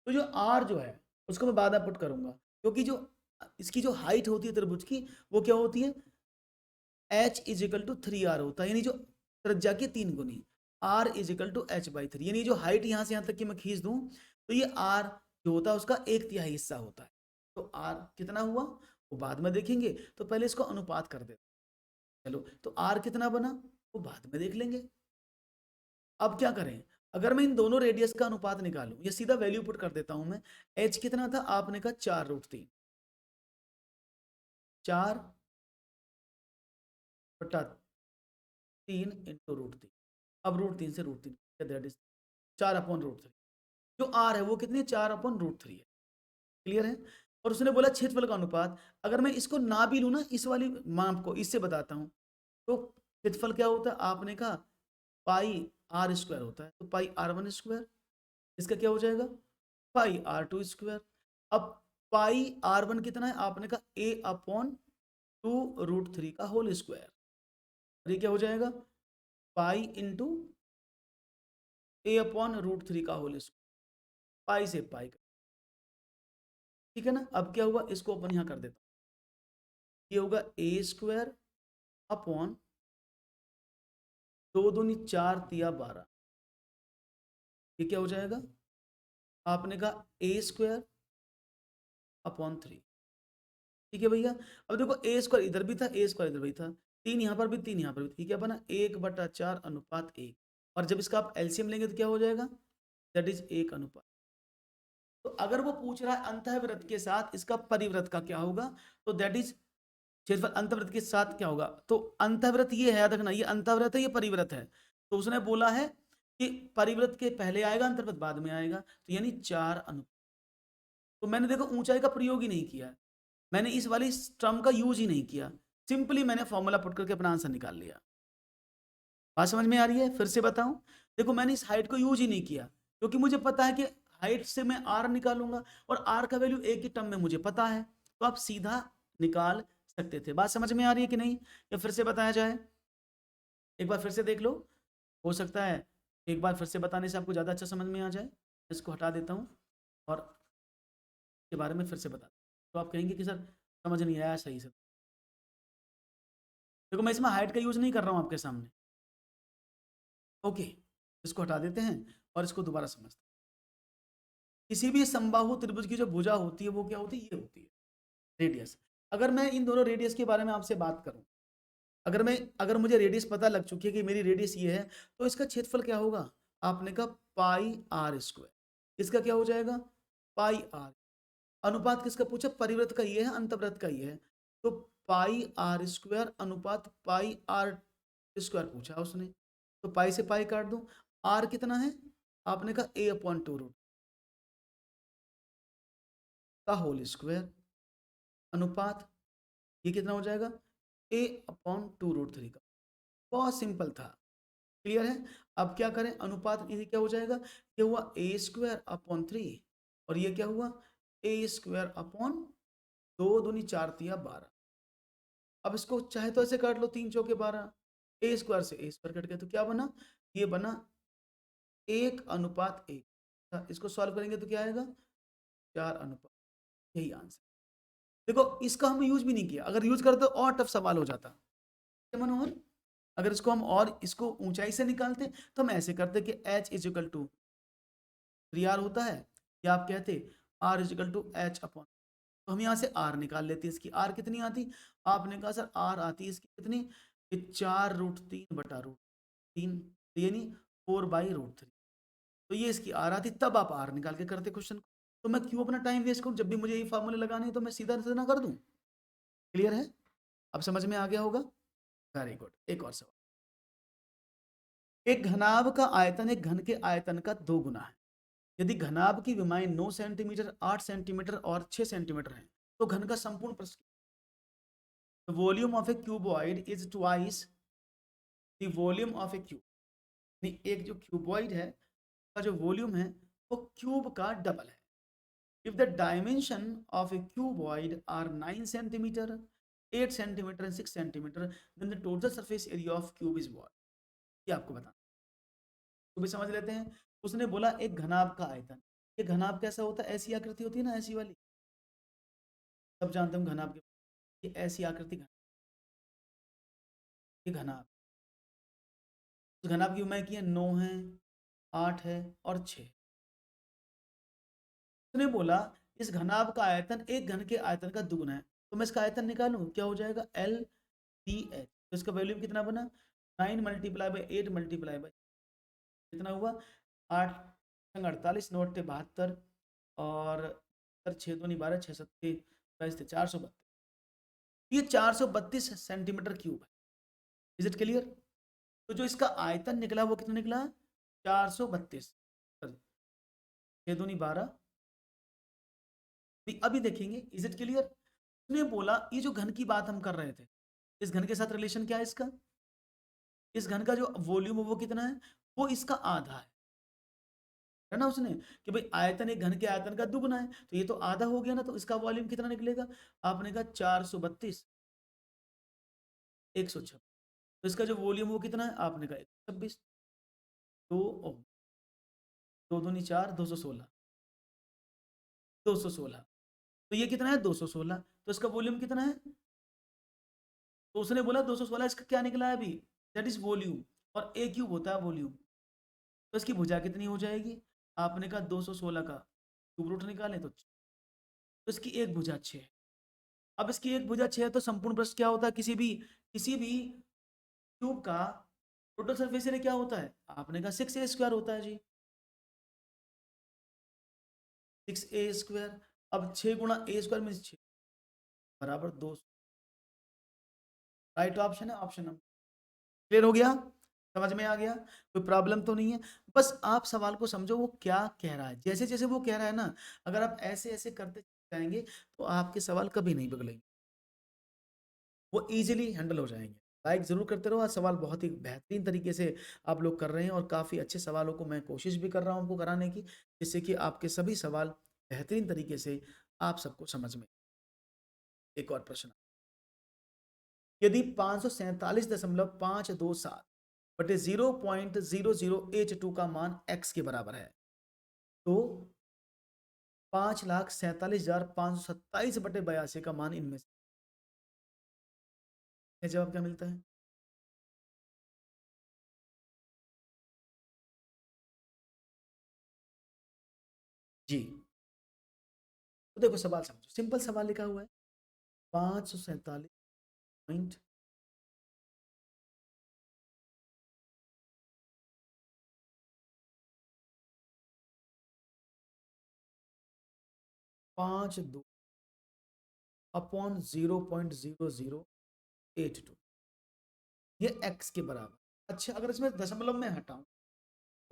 तो जो आर जो है उसको मैं बाद में पुट करूंगा, क्योंकि जो इसकी जो हाइट होती है त्रिभुज की, वो क्या होती है, h is equal to 3r होता है, यानी जो त्रिज्या की 3 गुनी, r is equal to h/3, यानी जो हाइट यहां से यहां तक की मैं खींच दूं, तो ये r जो होता है उसका 1/3 हिस्सा होता है। तो r कितना हुआ वो बाद में देखेंगे, तो पहले इसको अनुपात कर देते। चलो, तो r कितना बना वो बाद में देख लेंगे। अब क्या करें, अगर मैं इन दोनों रेडियस का अनुपात निकालूं, ये सीधा वैल्यू पुट कर देता हूं मैं। h कितना था, आपने कहा 4√3, 4/3 इंटू √3। अब √3 से √3, दैट इज 4/√3। जो r है वो कितनी है, 4/√3 है। क्लियर है। और उसने बोला क्षेत्रफल का अनुपात, अगर मैं इसको ना भी लूं ना, इस वाली माप को इससे बताता हूं, तो क्षेत्रफल क्या होता है, आपने कहा πr² होता है, तो πr1², इसका क्या हो जाएगा, πr2²। अब πr1 कितना है, आपने कहा a/2√3 का होल स्क्वायर, ये क्या हो जाएगा, पाई इंटू a/√3 का होल स्क्वायर, पाई से पाई का, ठीक है ना। अब क्या हुआ, इसको अपन यहां कर देता हूं, ये होगा a² अपॉन 2 दूनी 4 तिया 12, ये क्या हो जाएगा, आपने कहा a² अपॉन 3, ठीक है भैया। अब देखो a² इधर भी था, a² इधर भी था, 3 यहाँ पर भी, 3 यहाँ पर भी, ठीक है, बना 1/4:1। और जब इसका आप एलसीएम लेंगे तो क्या हो जाएगा, दैट इज 1 अनुपात। तो अगर वो पूछ रहा है अंतःवृत्त के साथ इसका परिवृत्त का क्या होगा, तो दैट इज क्षेत्रफल अंतःवृत्त के साथ क्या होगा, तो अंतःवृत्त ये है, याद रखना, ये अंतःवृत्त है, ये परिवृत्त है। तो उसने बोला है कि परिवृत्त के पहले आएगा, अंतर्वृत्त बाद में आएगा, तो यानी 4 अनुपात। तो मैंने देखो ऊंचाई का प्रयोग ही नहीं किया, मैंने इस वाली टर्म का यूज ही नहीं किया, सिंपली मैंने फॉर्मूला पुट करके अपना आंसर निकाल लिया। बात समझ में आ रही है, फिर से बताऊं, देखो मैंने इस हाइट को यूज ही नहीं किया, क्योंकि मुझे पता है कि हाइट से मैं आर निकालूंगा, और आर का वैल्यू एक ही टर्म में मुझे पता है, तो आप सीधा निकाल सकते थे। बात समझ में आ रही है कि नहीं, या फिर से बताया जाए, एक बार फिर से देख लो, हो सकता है एक बार फिर से बताने से आपको ज़्यादा अच्छा समझ में आ जाए। इसको हटा देता हूँ और के बारे में फिर से बता, तो आप कहेंगे कि सर समझ नहीं आया सही से। देखो मैं इसमें हाइट का यूज नहीं कर रहा हूँ आपके सामने। ओके, इसको हटा देते हैं और इसको दोबारा समझते हैं। किसी भी समबाहु त्रिभुज की जो भुजा होती है वो क्या होती है, ये होती है रेडियस। अगर मैं इन दोनों रेडियस के बारे में आपसे बात करूं, अगर मुझे रेडियस पता लग चुकी है कि मेरी रेडियस ये है, तो इसका क्षेत्रफल क्या होगा, आपने कहा पाई आर स्क्वायर। इसका क्या हो जाएगा, पाई आर। अनुपात किसका पूछा, परिवृत्त का ये है, अंतवृत्त का ये है, तो पाई आर स्क्वायर अनुपात पाई आर स्क्वायर पूछा उसने, तो पाई से पाई काट दो। आर कितना है, आपने कहा ए अपॉन टू रूट का होल स्क्वायर अनुपात ये कितना हो जाएगा, ए अपॉन टू रूट थ्री का। बहुत सिंपल था, क्लियर है। अब क्या करें, अनुपात ये क्या हो जाएगा, ये हुआ ए स्क्वायर अपॉन थ्री, और ये क्या हुआ ए स्क्वायर अपॉन दो दूनी चार तिया 12। अब इसको चाहे तो ऐसे काट लो, तीन चौके 12, ए स्क्वायर से ए स्क्वायर कट गया, तो क्या बना, ये बना 1:1। इसको सॉल्व करेंगे तो क्या आएगा, 4:। यही आंसर। देखो इसका हम यूज भी नहीं किया, अगर यूज करते तो और टफ सवाल हो जाता मनोहर। अगर इसको हम और इसको ऊंचाई से निकालते तो हम ऐसे करते कि h is equal to 3r होता है, या आप कहते r is equal to h upon, तो हम यहाँ से r निकाल लेते हैं। इसकी r कितनी आती, आपने कहा सर r आती है इसकी कितनी, 4√3/√3, यानी 4/√3, तो ये इसकी r आती, तब आप r निकाल के करते क्वेश्चन को। तो मैं क्यों अपना टाइम वेस्ट करूँ, जब भी मुझे ये फार्मूले लगाने हैं तो मैं सीधा सीधा कर दूं। क्लियर है, अब समझ में आ गया होगा। वेरी गुड, एक और सवाल। एक घनाभ का आयतन एक घन के आयतन का 2 गुना है। यदि घनाभ की विमाएं 9 सेंटीमीटर, 8 सेंटीमीटर और 6 सेंटीमीटर है, तो घन का संपूर्ण प्रस्थ, the volume of a cuboid is twice the volume of a cube। एक जो क्यूबॉइड है का जो वॉल्यूम है वो क्यूब का डबल है। If the dimension of a cuboid are 9 centimetre, 8 centimetre and 6 centimetre, then the total surface area of cube is what. ये आपको बताना, तो भी समझ लेते हैं। उसने बोला एक घनाभ का आयतन, ये घनाभ कैसा होता है, ऐसी आकृति होती है ना, ऐसी वाली, सब जानते हैं घनाभ के, ये ऐसी आकृति ये घनाभ, उस घनाभ की उम्र की है 9 है, 8 है और 6। उसने बोला इस घनाभ का आयतन एक घन के आयतन का दुगुना है, तो मैं इसका आयतन निकालूं, क्या हो जाएगा एल डी एच, तो इसका वैल्यू कितना बना 9 मल्टीप्लाई बाई 8 मल्टीप्लाई बाई कितना हुआ 8 48 9 72 और 6 दूनी 12 6 7 432, ये 432 सेंटीमीटर क्यूब है। Is it clear. तो जो इसका आयतन निकला वो कितना निकला 432, 6 दूनी 12। अभी देखेंगे, इज इट क्लियर। उसने बोला ये जो घन की बात हम कर रहे थे, इस घन के साथ रिलेशन क्या है इसका, इस घन का जो वॉल्यूम है वो कितना है, वो इसका आधा है ना। उसने कि भाई आयतन एक घन के आयतन का दुगुना है, तो ये तो आधा हो गया ना, तो इसका वॉल्यूम कितना निकलेगा, आपने कहा 432 126, तो इसका जो वॉल्यूम वो कितना है, आपने कहा 126, तो दो दूनी 4 216, 216, तो ये कितना है 216, तो इसका वॉल्यूम कितना है, तो उसने बोला 216, इसका क्या निकला है अभी, दैट इज वॉल्यूम, और ए क्यूब होता है वॉल्यूम, तो इसकी भुजा कितनी हो जाएगी, आपने कहा 216 का क्यूब रूट निकालें तो इसकी एक भुजा 6 है। अब इसकी एक भुजा 6 है तो संपूर्ण पृष्ठ क्या होता है, किसी भी क्यूब का टोटल सरफेस एरिया क्या होता है, आपने कहा 6a² होता है जी, 6a²। अब 6 गुणा a² मीन 6 बराबर 2, राइट ऑप्शन है ऑप्शन नंबर। क्लियर हो गया, समझ में आ गया, कोई प्रॉब्लम तो नहीं है। बस आप सवाल को समझो वो क्या कह रहा है, जैसे जैसे वो कह रहा है ना, अगर आप ऐसे ऐसे करते जाएंगे तो आपके सवाल कभी नहीं बगलेंगे, वो इजीली हैंडल हो जाएंगे। लाइक ज़रूर करते रहो, आज सवाल बहुत ही बेहतरीन तरीके से आप लोग कर रहे हैं, और काफ़ी अच्छे सवालों को मैं कोशिश भी कर रहा हूँ आपको कराने की, जिससे कि आपके सभी सवाल बेहतरीन तरीके से आप सबको समझ में। एक और प्रश्न, यदि 547.527 बटे 0.00H2 का मान x के बराबर है, तो 5,47,527 बटे 82 का मान इनमें से ये जवाब क्या मिलता है? जी। तो देखो सवाल समझो, सिंपल सवाल लिखा हुआ है 547 52 अपॉन 0.0082, ये x के बराबर। अच्छा, अगर इसमें दशमलव में हटाऊं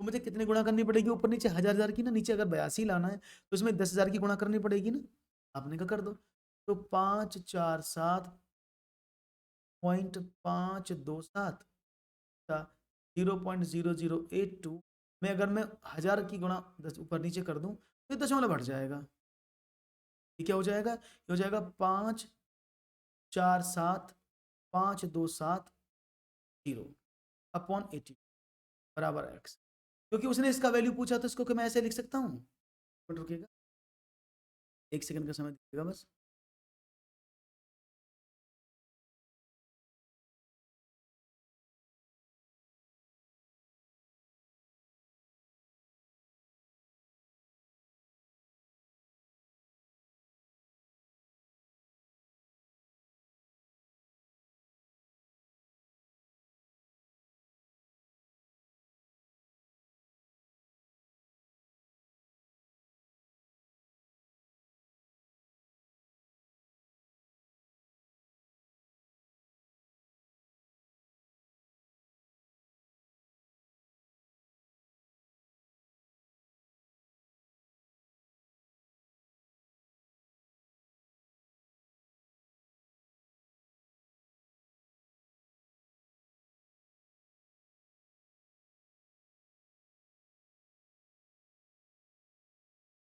तो मुझे कितनी गुणा करनी पड़ेगी? ऊपर नीचे हजार हजार की ना, नीचे अगर 82 लाना है तो इसमें 10,000 की गुणा करनी पड़ेगी ना। आपने कहा कर दो। तो 547.527 0.0082 में अगर मैं हजार की गुणा ऊपर नीचे कर दूं तो दशमलव हट जाएगा। ये क्या हो जाएगा? ये हो जाएगा 547.527 अपॉन 80 बराबर x। क्योंकि उसने इसका वैल्यू पूछा तो इसको मैं ऐसे लिख सकता हूँ। रुकिएगा, 1 सेकंड का समय दीजिएगा बस।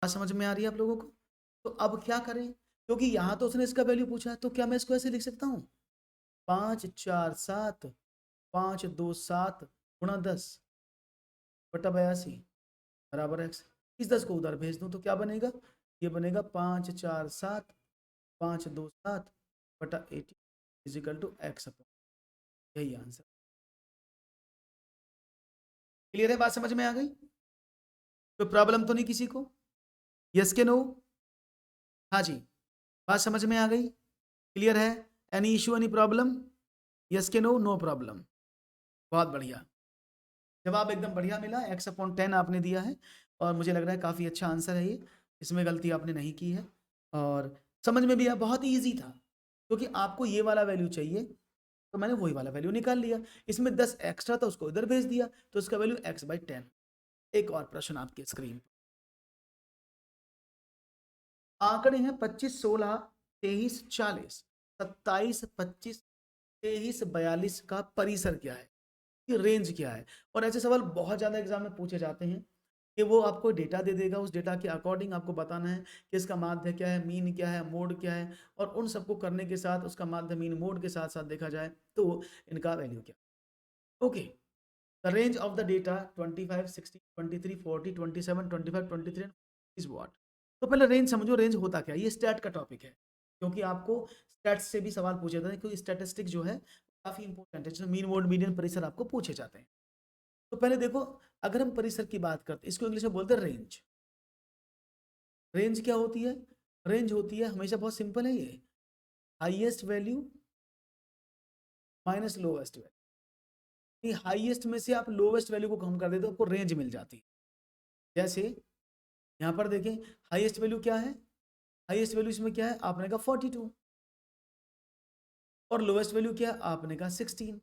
बात समझ में आ रही है आप लोगों को? तो अब क्या करें? क्योंकि यहाँ तो उसने इसका वैल्यू पूछा है, तो क्या मैं इसको ऐसे लिख सकता हूँ? 547.527 गुणा 10 बटा 82 बराबर x। इस 10 को उधर भेज दूं तो क्या बनेगा? ये बनेगा 547.527 बटा 80 इजिकल टू x अपॉन, यही आंसर। क्लियर है? बात समझ में आ गई? कोई प्रॉब्लम तो नहीं किसी को? यस के नो? हाँ जी, बात समझ में आ गई? क्लियर है? Any issue, any problem? Yes के नो? No problem. बहुत बढ़िया, जवाब एकदम बढ़िया मिला। x/10 आपने दिया है और मुझे लग रहा है काफ़ी अच्छा आंसर है ये, इसमें गलती आपने नहीं की है और समझ में भी आया। बहुत ही ईजी था क्योंकि आपको ये वाला वैल्यू चाहिए तो मैंने वही वाला वैल्यू निकाल लिया। इसमें 10 एक्स्ट्रा था, उसको इधर भेज दिया तो इसका वैल्यू x/10। एक और प्रश्न आपके स्क्रीन पर, आंकड़े हैं 25, 16, 23, 40, 27, 25, 23, 42 का परिसर क्या है, कि रेंज क्या है? और ऐसे सवाल बहुत ज़्यादा एग्जाम में पूछे जाते हैं कि वो आपको डेटा दे देगा, उस डेटा के अकॉर्डिंग आपको बताना है कि इसका माध्य क्या है, मीन क्या है, मोड क्या है, और उन सबको करने के साथ उसका माध्य मीन मोड के साथ साथ देखा जाए तो इनका वैल्यू क्या। Okay, the range of the data 25, 60, 23, 40, 27, 25, 23 is what. तो पहले रेंज समझो, रेंज होता क्या? ये स्टैट का टॉपिक है, क्योंकि आपको स्टैट्स से भी सवाल पूछे जाते हैं, क्योंकि स्टैटिस्टिक जो है काफ़ी इंपॉर्टेंट है, मीन मोड मीडियन परिसर आपको पूछे जाते हैं। तो पहले देखो, अगर हम परिसर की बात करते हैं, इसको इंग्लिश में बोलते हैं रेंज। रेंज क्या होती है? रेंज होती है हमेशा, बहुत सिंपल है ये, highest value minus lowest value. Highest में से आप लोवेस्ट वैल्यू को कम कर देते हो, आपको रेंज मिल जाती है। जैसे यहाँ पर देखें, हाईएस्ट वैल्यू क्या है? हाईएस्ट वैल्यू इसमें क्या है? आपने कहा 42, और लोवेस्ट वैल्यू क्या है? आपने कहा 16।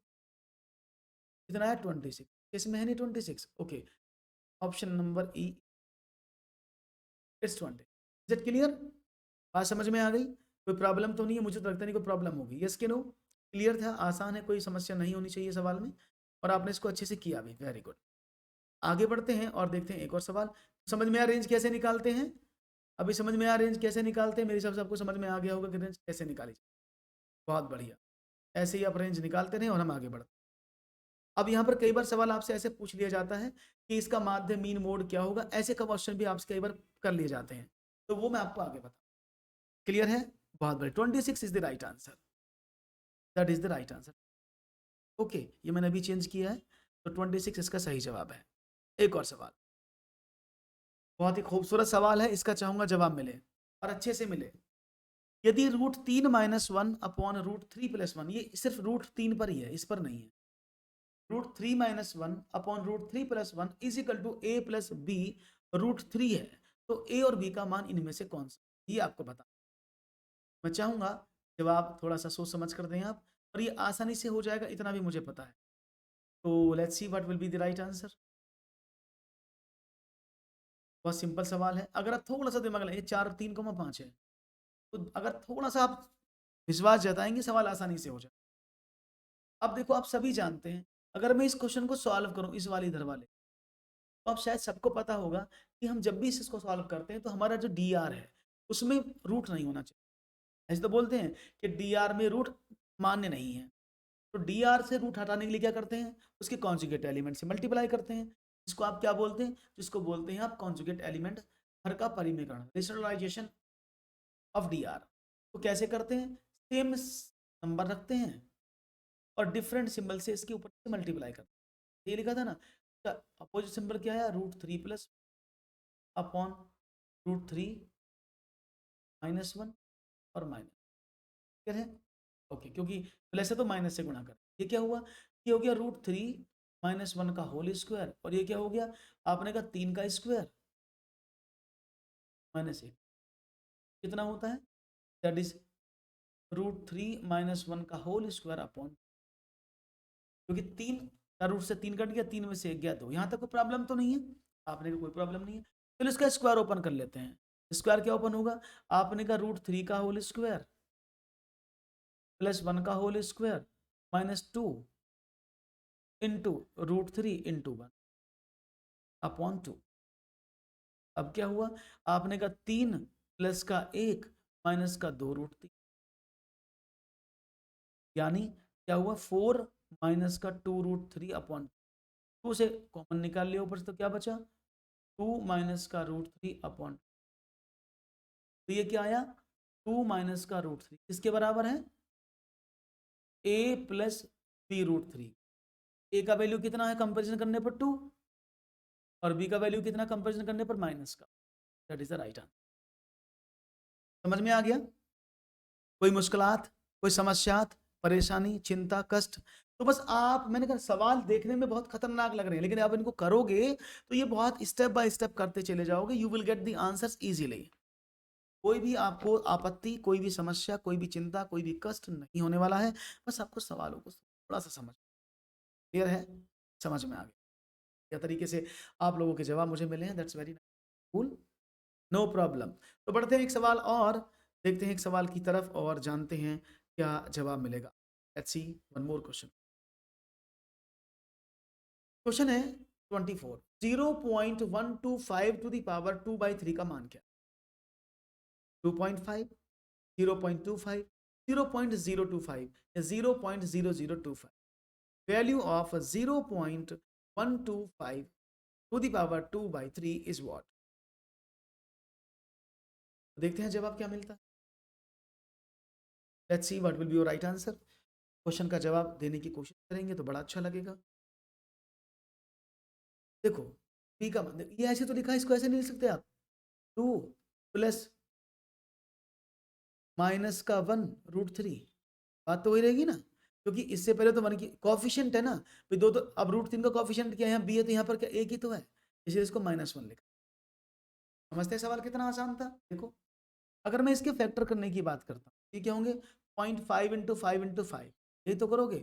कितना है? 26। इसमें है नहीं 26। Okay, option number E, it's 20। Is it clear? बात समझ में आ गई? कोई प्रॉब्लम तो नहीं है? मुझे तो लगता नहीं कोई प्रॉब्लम होगी। यस कि नो? क्लियर था, आसान है, कोई समस्या नहीं होनी चाहिए सवाल में, और आपने इसको अच्छे से किया भी। Very good. आगे बढ़ते हैं और देखते हैं एक और सवाल। समझ में आ रेंज कैसे निकालते हैं? अभी समझ में आ रेंज कैसे निकालते हैं? मेरे हिसाब से आपको समझ में आ गया होगा कि रेंज कैसे निकाली जाए। बहुत बढ़िया, ऐसे ही आप रेंज निकालते रहें और हम आगे बढ़ते हैं। अब यहाँ पर कई बार सवाल आपसे ऐसे पूछ लिया जाता है कि इसका माध्य मीन मोड क्या होगा, ऐसे का क्वेश्चन भी आपसे कई बार कर लिए जाते हैं, तो वो मैं आपको आगे बता। क्लियर है? बहुत बढ़िया, 26 is the right answer. That is the right answer. Okay, ये मैंने अभी चेंज किया है, तो 26 इसका सही जवाब है। एक और सवाल, बहुत ही खूबसूरत सवाल है, इसका चाहूंगा जवाब मिले और अच्छे से मिले। यदि √3 - 1 अपॉन √3 + 1, ये सिर्फ √3 पर ही है, इस पर नहीं है। √3 - 1 upon √3 + 1 is equal to a + b √3 है, तो a और b का मान इनमें से कौन सा, ये आपको बता। मैं चाहूंगा जवाब थोड़ा सा सोच समझ कर दें आप, और ये आसानी से हो जाएगा, इतना भी मुझे पता है। तो let's see what will be the right answer. बहुत सिंपल सवाल है, अगर आप थोड़ा सा दिमाग लगाइए, 4 3,5 है, तो अगर थोड़ा सा आप विश्वास जताएंगे सवाल आसानी से हो जाए। अब देखो, आप सभी जानते हैं, अगर मैं इस क्वेश्चन को सॉल्व करूं, इस वाले इधर वाले, तो अब शायद सबको पता होगा कि हम जब भी इसको सॉल्व करते हैं तो हमारा जो डी आर है उसमें रूट नहीं होना चाहिए। ऐसे तो बोलते हैं कि डी आर में रूट मान्य नहीं है, तो डी आर से रूट हटाने के लिए क्या करते हैं, उसके कॉन्जुगेट एलिमेंट से मल्टीप्लाई करते हैं, जिसको आप क्या बोलते हैं, जिसको बोलते हैं आप कॉन्जुगेट एलिमेंट हर का परिमेयकरण, रेशनलाइजेशन ऑफ डी आर। तो कैसे करते हैं, सेम नंबर रखते हैं और डिफरेंट सिंबल से इसके ऊपर से मल्टीप्लाई करते हैं। ये लिखा था ना, अपोजिट सिंबल क्या है, √3 + अपॉन √3 - 1 और माइनस है। ओके, क्योंकि प्लस है तो माइनस से गुणा कर, ये क्या हुआ, ये हो गया √3 - 1 का होल स्क्वायर, और ये क्या हो गया, आपने कहा 3 का स्क्वायर -1 कितना होता है, दैट इज √3 - 1 का होल स्क्वायर अपॉन, क्योंकि 3 का रूट से 3 कट गया, 3 में से 1 गया 2, यहाँ तक कोई प्रॉब्लम तो नहीं है, आपने का कोई प्रॉब्लम नहीं है। चलो इसका स्क्वायर ओपन कर लेते हैं, स्क्वायर क्या ओपन होगा, आपने का √3 का होल स्क्वायर +1 का whole square -2 into √3 into 1 upon 2। अब क्या हुआ, आपने का 3 प्लस का 1 माइनस का 2 √3, यानी क्या हुआ, 4 माइनस का 2 √3 अपॉन 2 से कॉमन निकाल लिया ऊपर से, तो क्या बचा 2 माइनस का √3 अपॉन, तो ये क्या आया 2 माइनस का √3 किसके बराबर है, a + b √3। ए का वैल्यू कितना है कंपेरिजन करने पर 2, और बी का वैल्यू कितना कंपेरिजन करने पर माइनस का, that is the right answer. समझ में आ गया, कोई मुश्किलात, कोई समस्यात, परेशानी, चिंता, कष्ट, तो बस आप, मैंने कहा सवाल देखने में बहुत खतरनाक लग रहे हैं, लेकिन आप इनको करोगे तो ये बहुत स्टेप बाय स्टेप करते चले जाओगे, you will get the answers easily. कोई भी आपको आपत्ति, कोई भी समस्या, कोई भी चिंता, कोई भी कष्ट नहीं होने वाला है, बस आपको सवालों को थोड़ा सा समझ, क्लियर है, समझ में आ गया क्या तरीके से आप लोगों के जवाब मुझे मिले हैं, that's very cool, no problem. तो बढ़ते हैं एक सवाल और, देखते हैं एक सवाल की तरफ और जानते हैं क्या जवाब मिलेगा। Let's see one more question. Question है 24, 0.125 टू द पावर 2/3 का मान क्या, 2.5, 0.25, 0.025 या 0.0025, value of 0.125 to the power 2/3 is what. देखते हैं जवाब क्या मिलता है, let's see what will be your right answer. Question का जवाब देने की कोशिश करेंगे तो बड़ा अच्छा लगेगा। देखो, पी का मान, ये ऐसे तो लिखा है, इसको ऐसे नहीं लिख सकते आप, 2 प्लस माइनस का 1 √3, बात तो वही रहेगी ना, क्योंकि इससे पहले तो 1 की कॉफिशिएंट है ना, तो दो तो, अब √3 का कॉफिशिएंट क्या है, यहाँ बी है तो यहाँ पर क्या एक ही तो है, इसलिए इसको -1 लिखा। समझते हैं सवाल कितना आसान था। देखो, अगर मैं इसके फैक्टर करने की बात करता हूँ, ये क्या होंगे, 0.5 इंटू 5 इंटू 5, यही तो करोगे,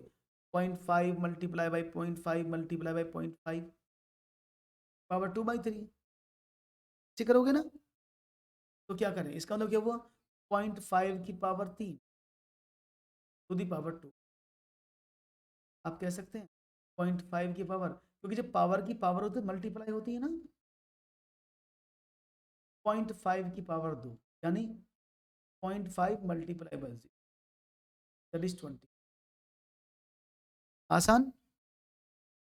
0.5 multiply by 0.5 multiply by 0.5 power 2/3, ऐसे करोगे ना, तो क्या करें, इसका मतलब क्या हुआ, 0.5 की पावर 3 टू दी पावर 2, आप कह सकते हैं 0.5 की पावर, क्योंकि जब पावर की पावर होती है मल्टीप्लाई होती है ना, 0.5 की पावर 2 यानी 0.5 मल्टीप्लाई बाई 0, दैट इज 20। आसान,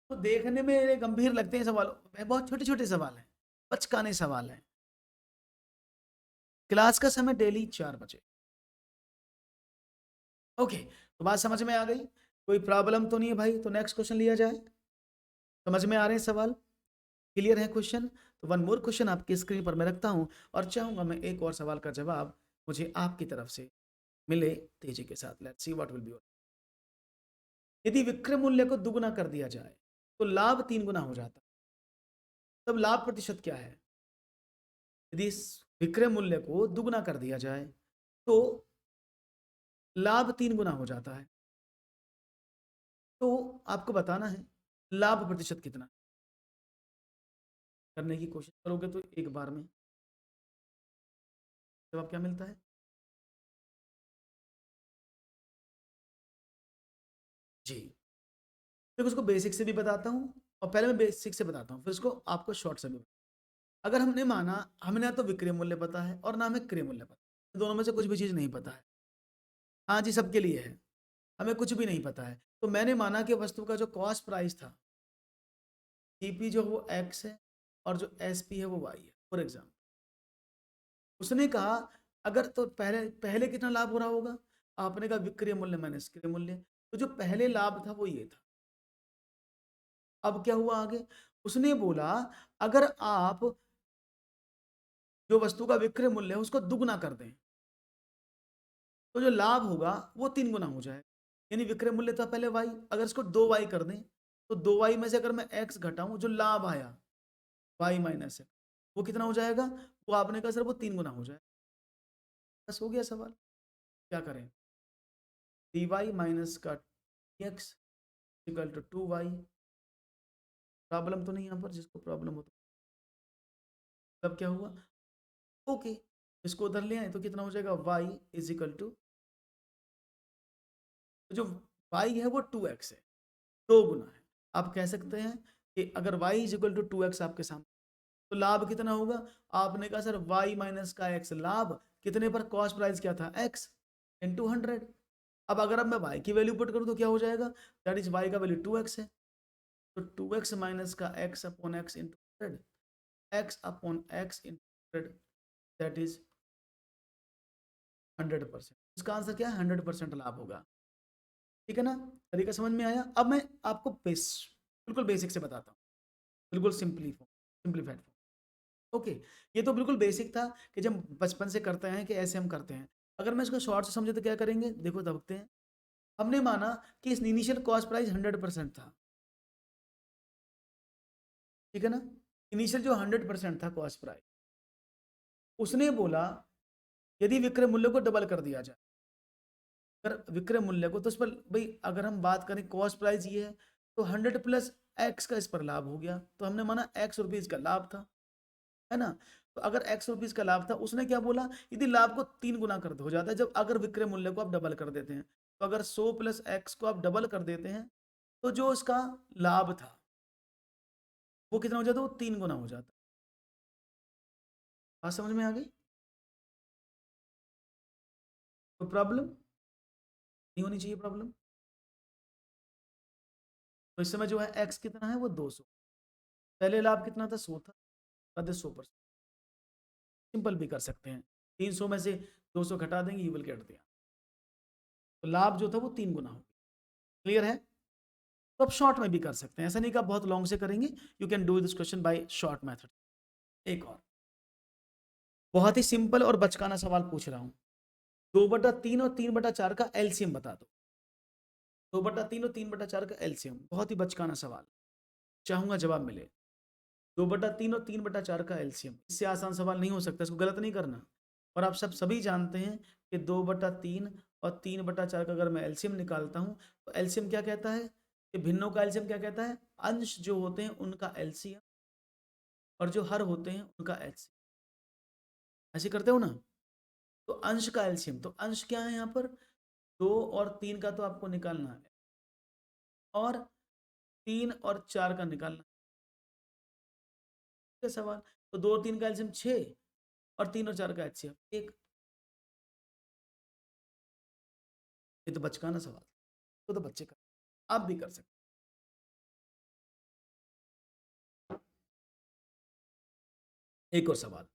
तो देखने में गंभीर लगते हैं सवाल, बहुत छोटे छोटे सवाल हैं, बचकाने सवाल हैं। क्लास का समय डेली 4 बजे। ओके, तो बात समझ में आ गई, कोई प्रॉब्लम तो नहीं है भाई? तो नेक्स्ट क्वेश्चन लिया जाए। समझ में आ रहे हैं सवाल? क्लियर है क्वेश्चन? तो वन मोर क्वेश्चन आपकी स्क्रीन पर मैं रखता हूं और चाहूंगा मैं एक और सवाल का जवाब मुझे आपकी तरफ से मिले तेजी के साथ। Let's see what will B. यदि विक्रय मूल्य को दुगुना कर दिया जाए तो लाभ 3 गुना हो जाता है। तब लाभ प्रतिशत क्या है? यदि इस विक्रय मूल्य को दुगुना कर दिया जाए तो लाभ 3 गुना हो जाता है। तो आपको बताना है लाभ प्रतिशत कितना। करने की कोशिश करोगे तो एक बार में जवाब क्या मिलता है? जी, फिर उसको बेसिक से भी बताता हूँ और पहले मैं बेसिक से बताता हूँ, फिर उसको आपको शॉर्ट से भी। अगर हमने माना हमें ना तो विक्रय मूल्य पता है और ना हमें क्रय मूल्य पता है, दोनों में से कुछ भी चीज़ नहीं पता है। हाँ जी, सबके लिए है, हमें कुछ भी नहीं पता है। तो मैंने माना कि वस्तु का जो कॉस्ट प्राइस था, जीपी जो वो एक्स है और जो एसपी है वो वाई है। फॉर एग्जाम्पल उसने कहा अगर तो पहले पहले कितना लाभ हो रहा होगा? आपने कहा विक्रय मूल्य माइनस क्रय मूल्य, तो जो पहले लाभ था वो ये था। अब क्या हुआ आगे? उसने बोला अगर आप जो वस्तु का विक्रय मूल्य है उसको दुगुना कर दें तो जो लाभ होगा वो 3 गुना हो जाए। यानी विक्रय मूल्य था पहले वाई, अगर इसको 2 वाई कर दें तो 2 वाई में से अगर मैं एक्स घटाऊं जो लाभ आया वाई माइनस एक्स, वो कितना हो जाएगा? वो आपने कहा सर वो 3 गुना हो जाए। बस हो गया सवाल। क्या करें? डी वाई माइनस का x equal to 2 y. Problem तो नहीं यहाँ पर, जिसको प्रॉब्लम हो तो तब क्या हुआ? ओके, इसको उधर ले आए तो कितना हो जाएगा? वाई इज इक्वल टू जो वाई है वो 2x है, 2 गुना है। आप कह सकते हैं कि अगर y is equal to 2x आपके सामने, तो लाभ कितना होगा? आपने कहा सर y माइनस का x लाभ कितने पर? कॉस्ट प्राइस क्या था? x into 100। अब मैं y की वैल्यू पुट करूं तो क्या हो जाएगा? दैट इज y का वैल्यू 2x है, तो 2x माइनस का x upon x into 100, x upon x into 100 that is 100%। इसका आंसर क्या है? 100% लाभ होगा। ठीक है ना? तरीका समझ में आया? अब मैं आपको बिल्कुल बेसिक से बताता हूँ, बिल्कुल सिंप्लीफाइड फॉर्म। ओके, ये तो बिल्कुल बेसिक था कि जब बचपन से करते हैं कि ऐसे हम करते हैं। अगर मैं इसको शॉर्ट से समझे तो क्या करेंगे? देखो दबते हैं। हमने माना कि इस इनिशियल कॉस्ट प्राइस 100% था, ठीक है ना? इनिशियल जो 100% था कॉस्ट प्राइस, उसने बोला यदि विक्रय मूल्य को डबल कर दिया जाए, अगर विक्रय मूल्य को, तो उस पर भाई अगर हम बात करें कॉस्ट प्राइस ये है तो 100 प्लस एक्स का इस पर लाभ हो गया, तो हमने माना एक्स रुपीज का लाभ था, है ना? तो अगर एक्स रुपीज का लाभ था, उसने क्या बोला? यदि लाभ को 3 गुना कर हो जाता है जब अगर विक्रय मूल्य को आप डबल कर देते हैं, तो अगर 100 प्लस एक्स को आप डबल कर देते हैं तो जो इसका लाभ था वो कितना हो जाता? वो 3 गुना हो जाता। बात समझ में आ गई? तो प्रॉब्लम नहीं होनी चाहिए प्रॉब्लम। तो इस समय जो है एक्स कितना है? वो 200। पहले लाभ कितना था? 100 था, आधे 100%। सिंपल भी कर सकते हैं, 300 में से 200 घटा देंगे, यू विल गेट दिया। तो लाभ जो था वो 3 गुना हो गया। क्लियर है? तो आप शॉर्ट में भी कर सकते हैं, ऐसा नहीं कि आप बहुत लॉन्ग से करेंगे। You can do this question by short method. एक और बहुत ही सिंपल और बचकाना सवाल पूछ रहा हूं। 2/3 और 3/4 का एलसीएम बता दो। 2/3 और 3/4 का एलसीएम, बहुत ही बचकाना सवाल, चाहूंगा जवाब मिले। 2/3 और 3/4 का एलसीएम, इससे आसान सवाल नहीं हो सकता, इसको गलत नहीं करना। और आप सब सभी जानते हैं कि 2/3 और 3/4 का अगर मैं एलसीएम निकालता हूं तो एलसीएम क्या कहता है? कि भिन्नों का एलसीएम क्या कहता है? अंश जो होते हैं उनका एलसीएम और जो हर होते हैं उनका एलसीएम। ऐसे करते हो ना? तो अंश का एलसीएम, तो अंश क्या है यहाँ पर? 2 और 3 का तो आपको निकालना है, और 3 और 4 का निकालना है सवाल। तो 2 और 3 का एलसीएम 6 और 3 और 4 का एचसीएफ 1। ये तो बचकाना सवाल, तो बच्चे कर, आप भी कर सकते। एक और सवाल,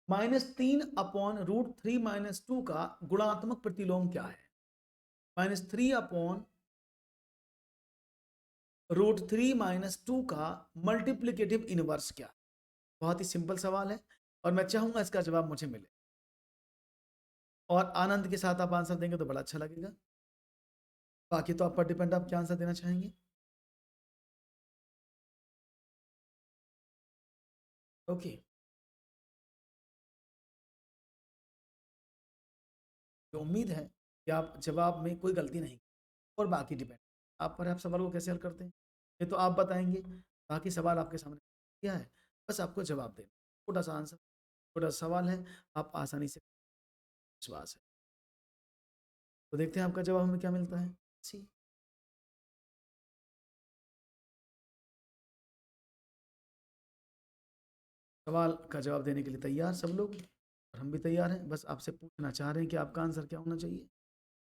-3/√3 - 2 का गुणात्मक प्रतिलोम क्या है? -3/√3 - 2 का मल्टीप्लिकेटिव इनवर्स क्या है? बहुत ही सिंपल सवाल है और मैं चाहूंगा इसका जवाब मुझे मिले और आनंद के साथ आप आंसर देंगे तो बड़ा अच्छा लगेगा। बाकी तो आप पर डिपेंड, आप क्या आंसर देना चाहेंगे। ओके, तो उम्मीद है कि आप जवाब में कोई गलती नहीं, और बाकी डिपेंड आप पर है, आप सवाल को कैसे हल करते हैं ये तो आप बताएंगे। बाकी सवाल आपके सामने क्या है, बस आपको जवाब देना, छोटा सा आंसर, छोटा सा सवाल है, आप आसानी से, विश्वास है। तो देखते हैं आपका जवाब हमें क्या मिलता है। सी, सवाल का जवाब देने के लिए तैयार सब लोग, और हम भी तैयार हैं, बस आपसे पूछना चाह रहे हैं कि आपका आंसर क्या होना चाहिए।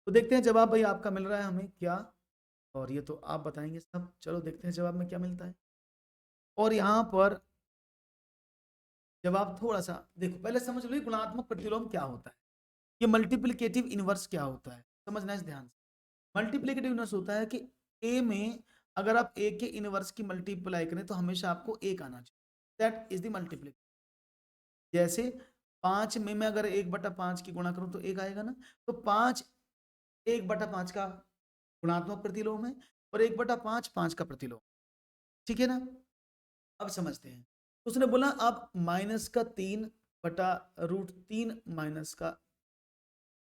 तो देखते हैं जवाब भाई आपका मिल रहा है हमें क्या, और ये तो आप बताएंगे सब। चलो देखते हैं जवाब में क्या मिलता है। और यहाँ पर जवाब थोड़ा सा देखो, पहले समझ लो ये गुणात्मक प्रतिलोम क्या होता है, ये मल्टीप्लिकेटिव इनवर्स क्या होता है, समझना इस ध्यान से। मल्टीप्लिकेटिव इनवर्स होता है कि ए में अगर आप ए के इनवर्स की मल्टीप्लाई करें तो हमेशा आपको एक आना चाहिए, दैट इज द मल्टीप्लिकेटिव। जैसे 5 में मैं अगर 1/5 की गुणा करूं तो एक आएगा ना, तो 5 1/5 का गुणात्मक प्रतिलोम है, और 1/5 5 का प्रतिलोम, ठीक है ना। अब समझते हैं, तो उसने बोला अब -3/√3 माइनस का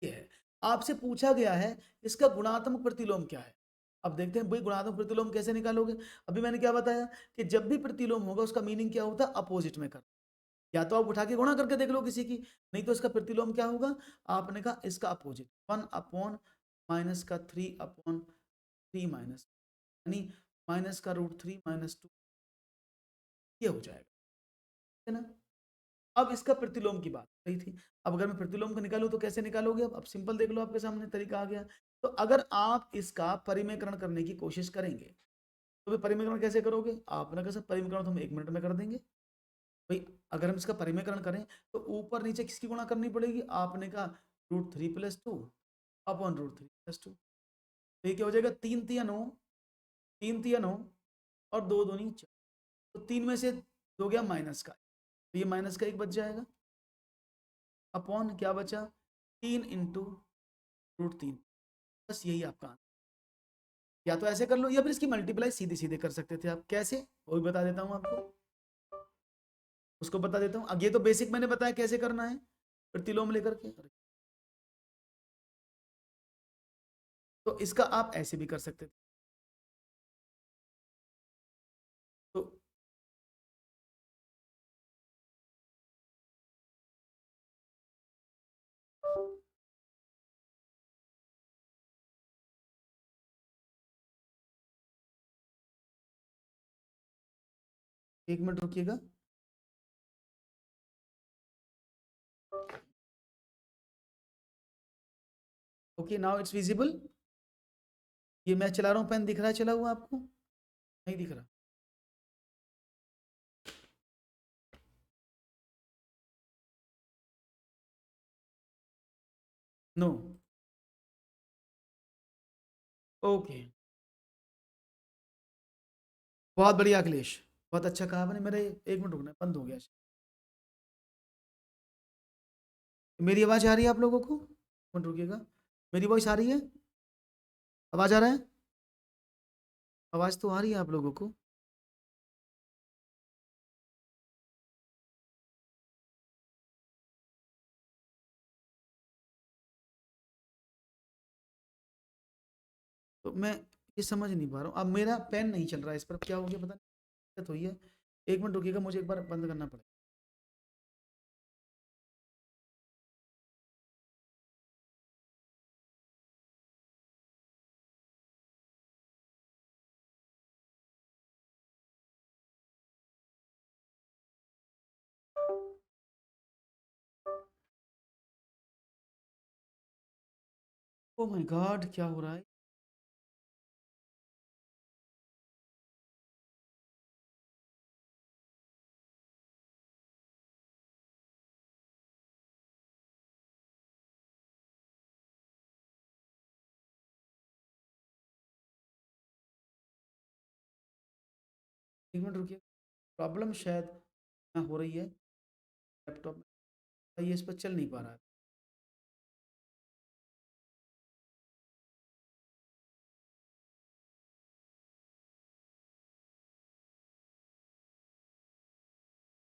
ये है, आपसे पूछा गया है इसका गुणात्मक प्रतिलोम क्या है। अब देखते हैं भाई गुणात्मक प्रतिलोम कैसे निकालोगे। अभी मैंने क्या बताया कि जब भी प्रतिलोम होगा उसका मीनिंग क्या होता है, अपोजिट में कर, या तो आप उठा के गुणा करके देख लो किसी की, नहीं तो इसका प्रतिलोम क्या होगा, आपने कहा इसका अपोजिट 1/-3/3 माइनस, यानी -√3 - 2, ये हो जाएगा, है ना। अब इसका प्रतिलोम की बात रही थी, अब अगर मैं प्रतिलोम को निकालूं तो कैसे निकालोगे, अब सिंपल देख लो आपके सामने तरीका आ गया। तो अगर आप इसका परिमेयकरण करने की कोशिश करेंगे तो फिर परिमेयकरण कैसे करोगे, आपने कहा सर परिमेयकरण तो हम 1 मिनट में कर देंगे। भाई अगर हम इसका परिमेयकरण करें तो ऊपर नीचे किसकी गुणा करनी पड़ेगी, आपने कहा √3 + 2/√3 + 2, तो ये क्या हो जाएगा, 3 × 3 = 9, 3 × 3 = 9, और 2 × 2 = 4, तो 3 में से 2 गया माइनस का, तो ये माइनस का 1 बच जाएगा, अपॉन क्या बचा, 3 × √3, बस यही आपका आंसर। या तो ऐसे कर लो या फिर इसकी मल्टीप्लाई सीधे सीधे कर सकते थे आप, कैसे वो भी बता देता हूँ आपको, उसको बता देता हूँ। अब ये तो बेसिक मैंने बताया कैसे करना है, प्रतिलोम लेकर के, तो इसका आप ऐसे भी कर सकते थे। तो 1 मिनट रुकिएगा। ओके नाउ इट्स विजिबल, ये मैं चला रहा हूँ, पेन दिख रहा है चला हुआ आपको, नहीं दिख रहा, नो, ओके, बहुत बढ़िया अखिलेश, बहुत अच्छा कहा आपने। मेरे 1 मिनट रुकना, बंद हो गया। मेरी आवाज आ रही है आप लोगों को, 1 मिनट रुकिएगा, मेरी वॉइस आ रही है, आवाज आ रहा है, आवाज तो आ रही है आप लोगों को। तो मैं ये समझ नहीं पा रहा हूँ, अब मेरा पेन नहीं चल रहा है इस पर, क्या हो गया पता नहीं, दिक्कत हुई है। 1 मिनट रुकिएगा, मुझे एक बार बंद करना पड़ेगा। ओ माय गॉड, क्या हो रहा है। 1 मिनट रुकिए, प्रॉब्लम शायद हो रही है लैपटॉप में, ये इस पे चल नहीं पा रहा है।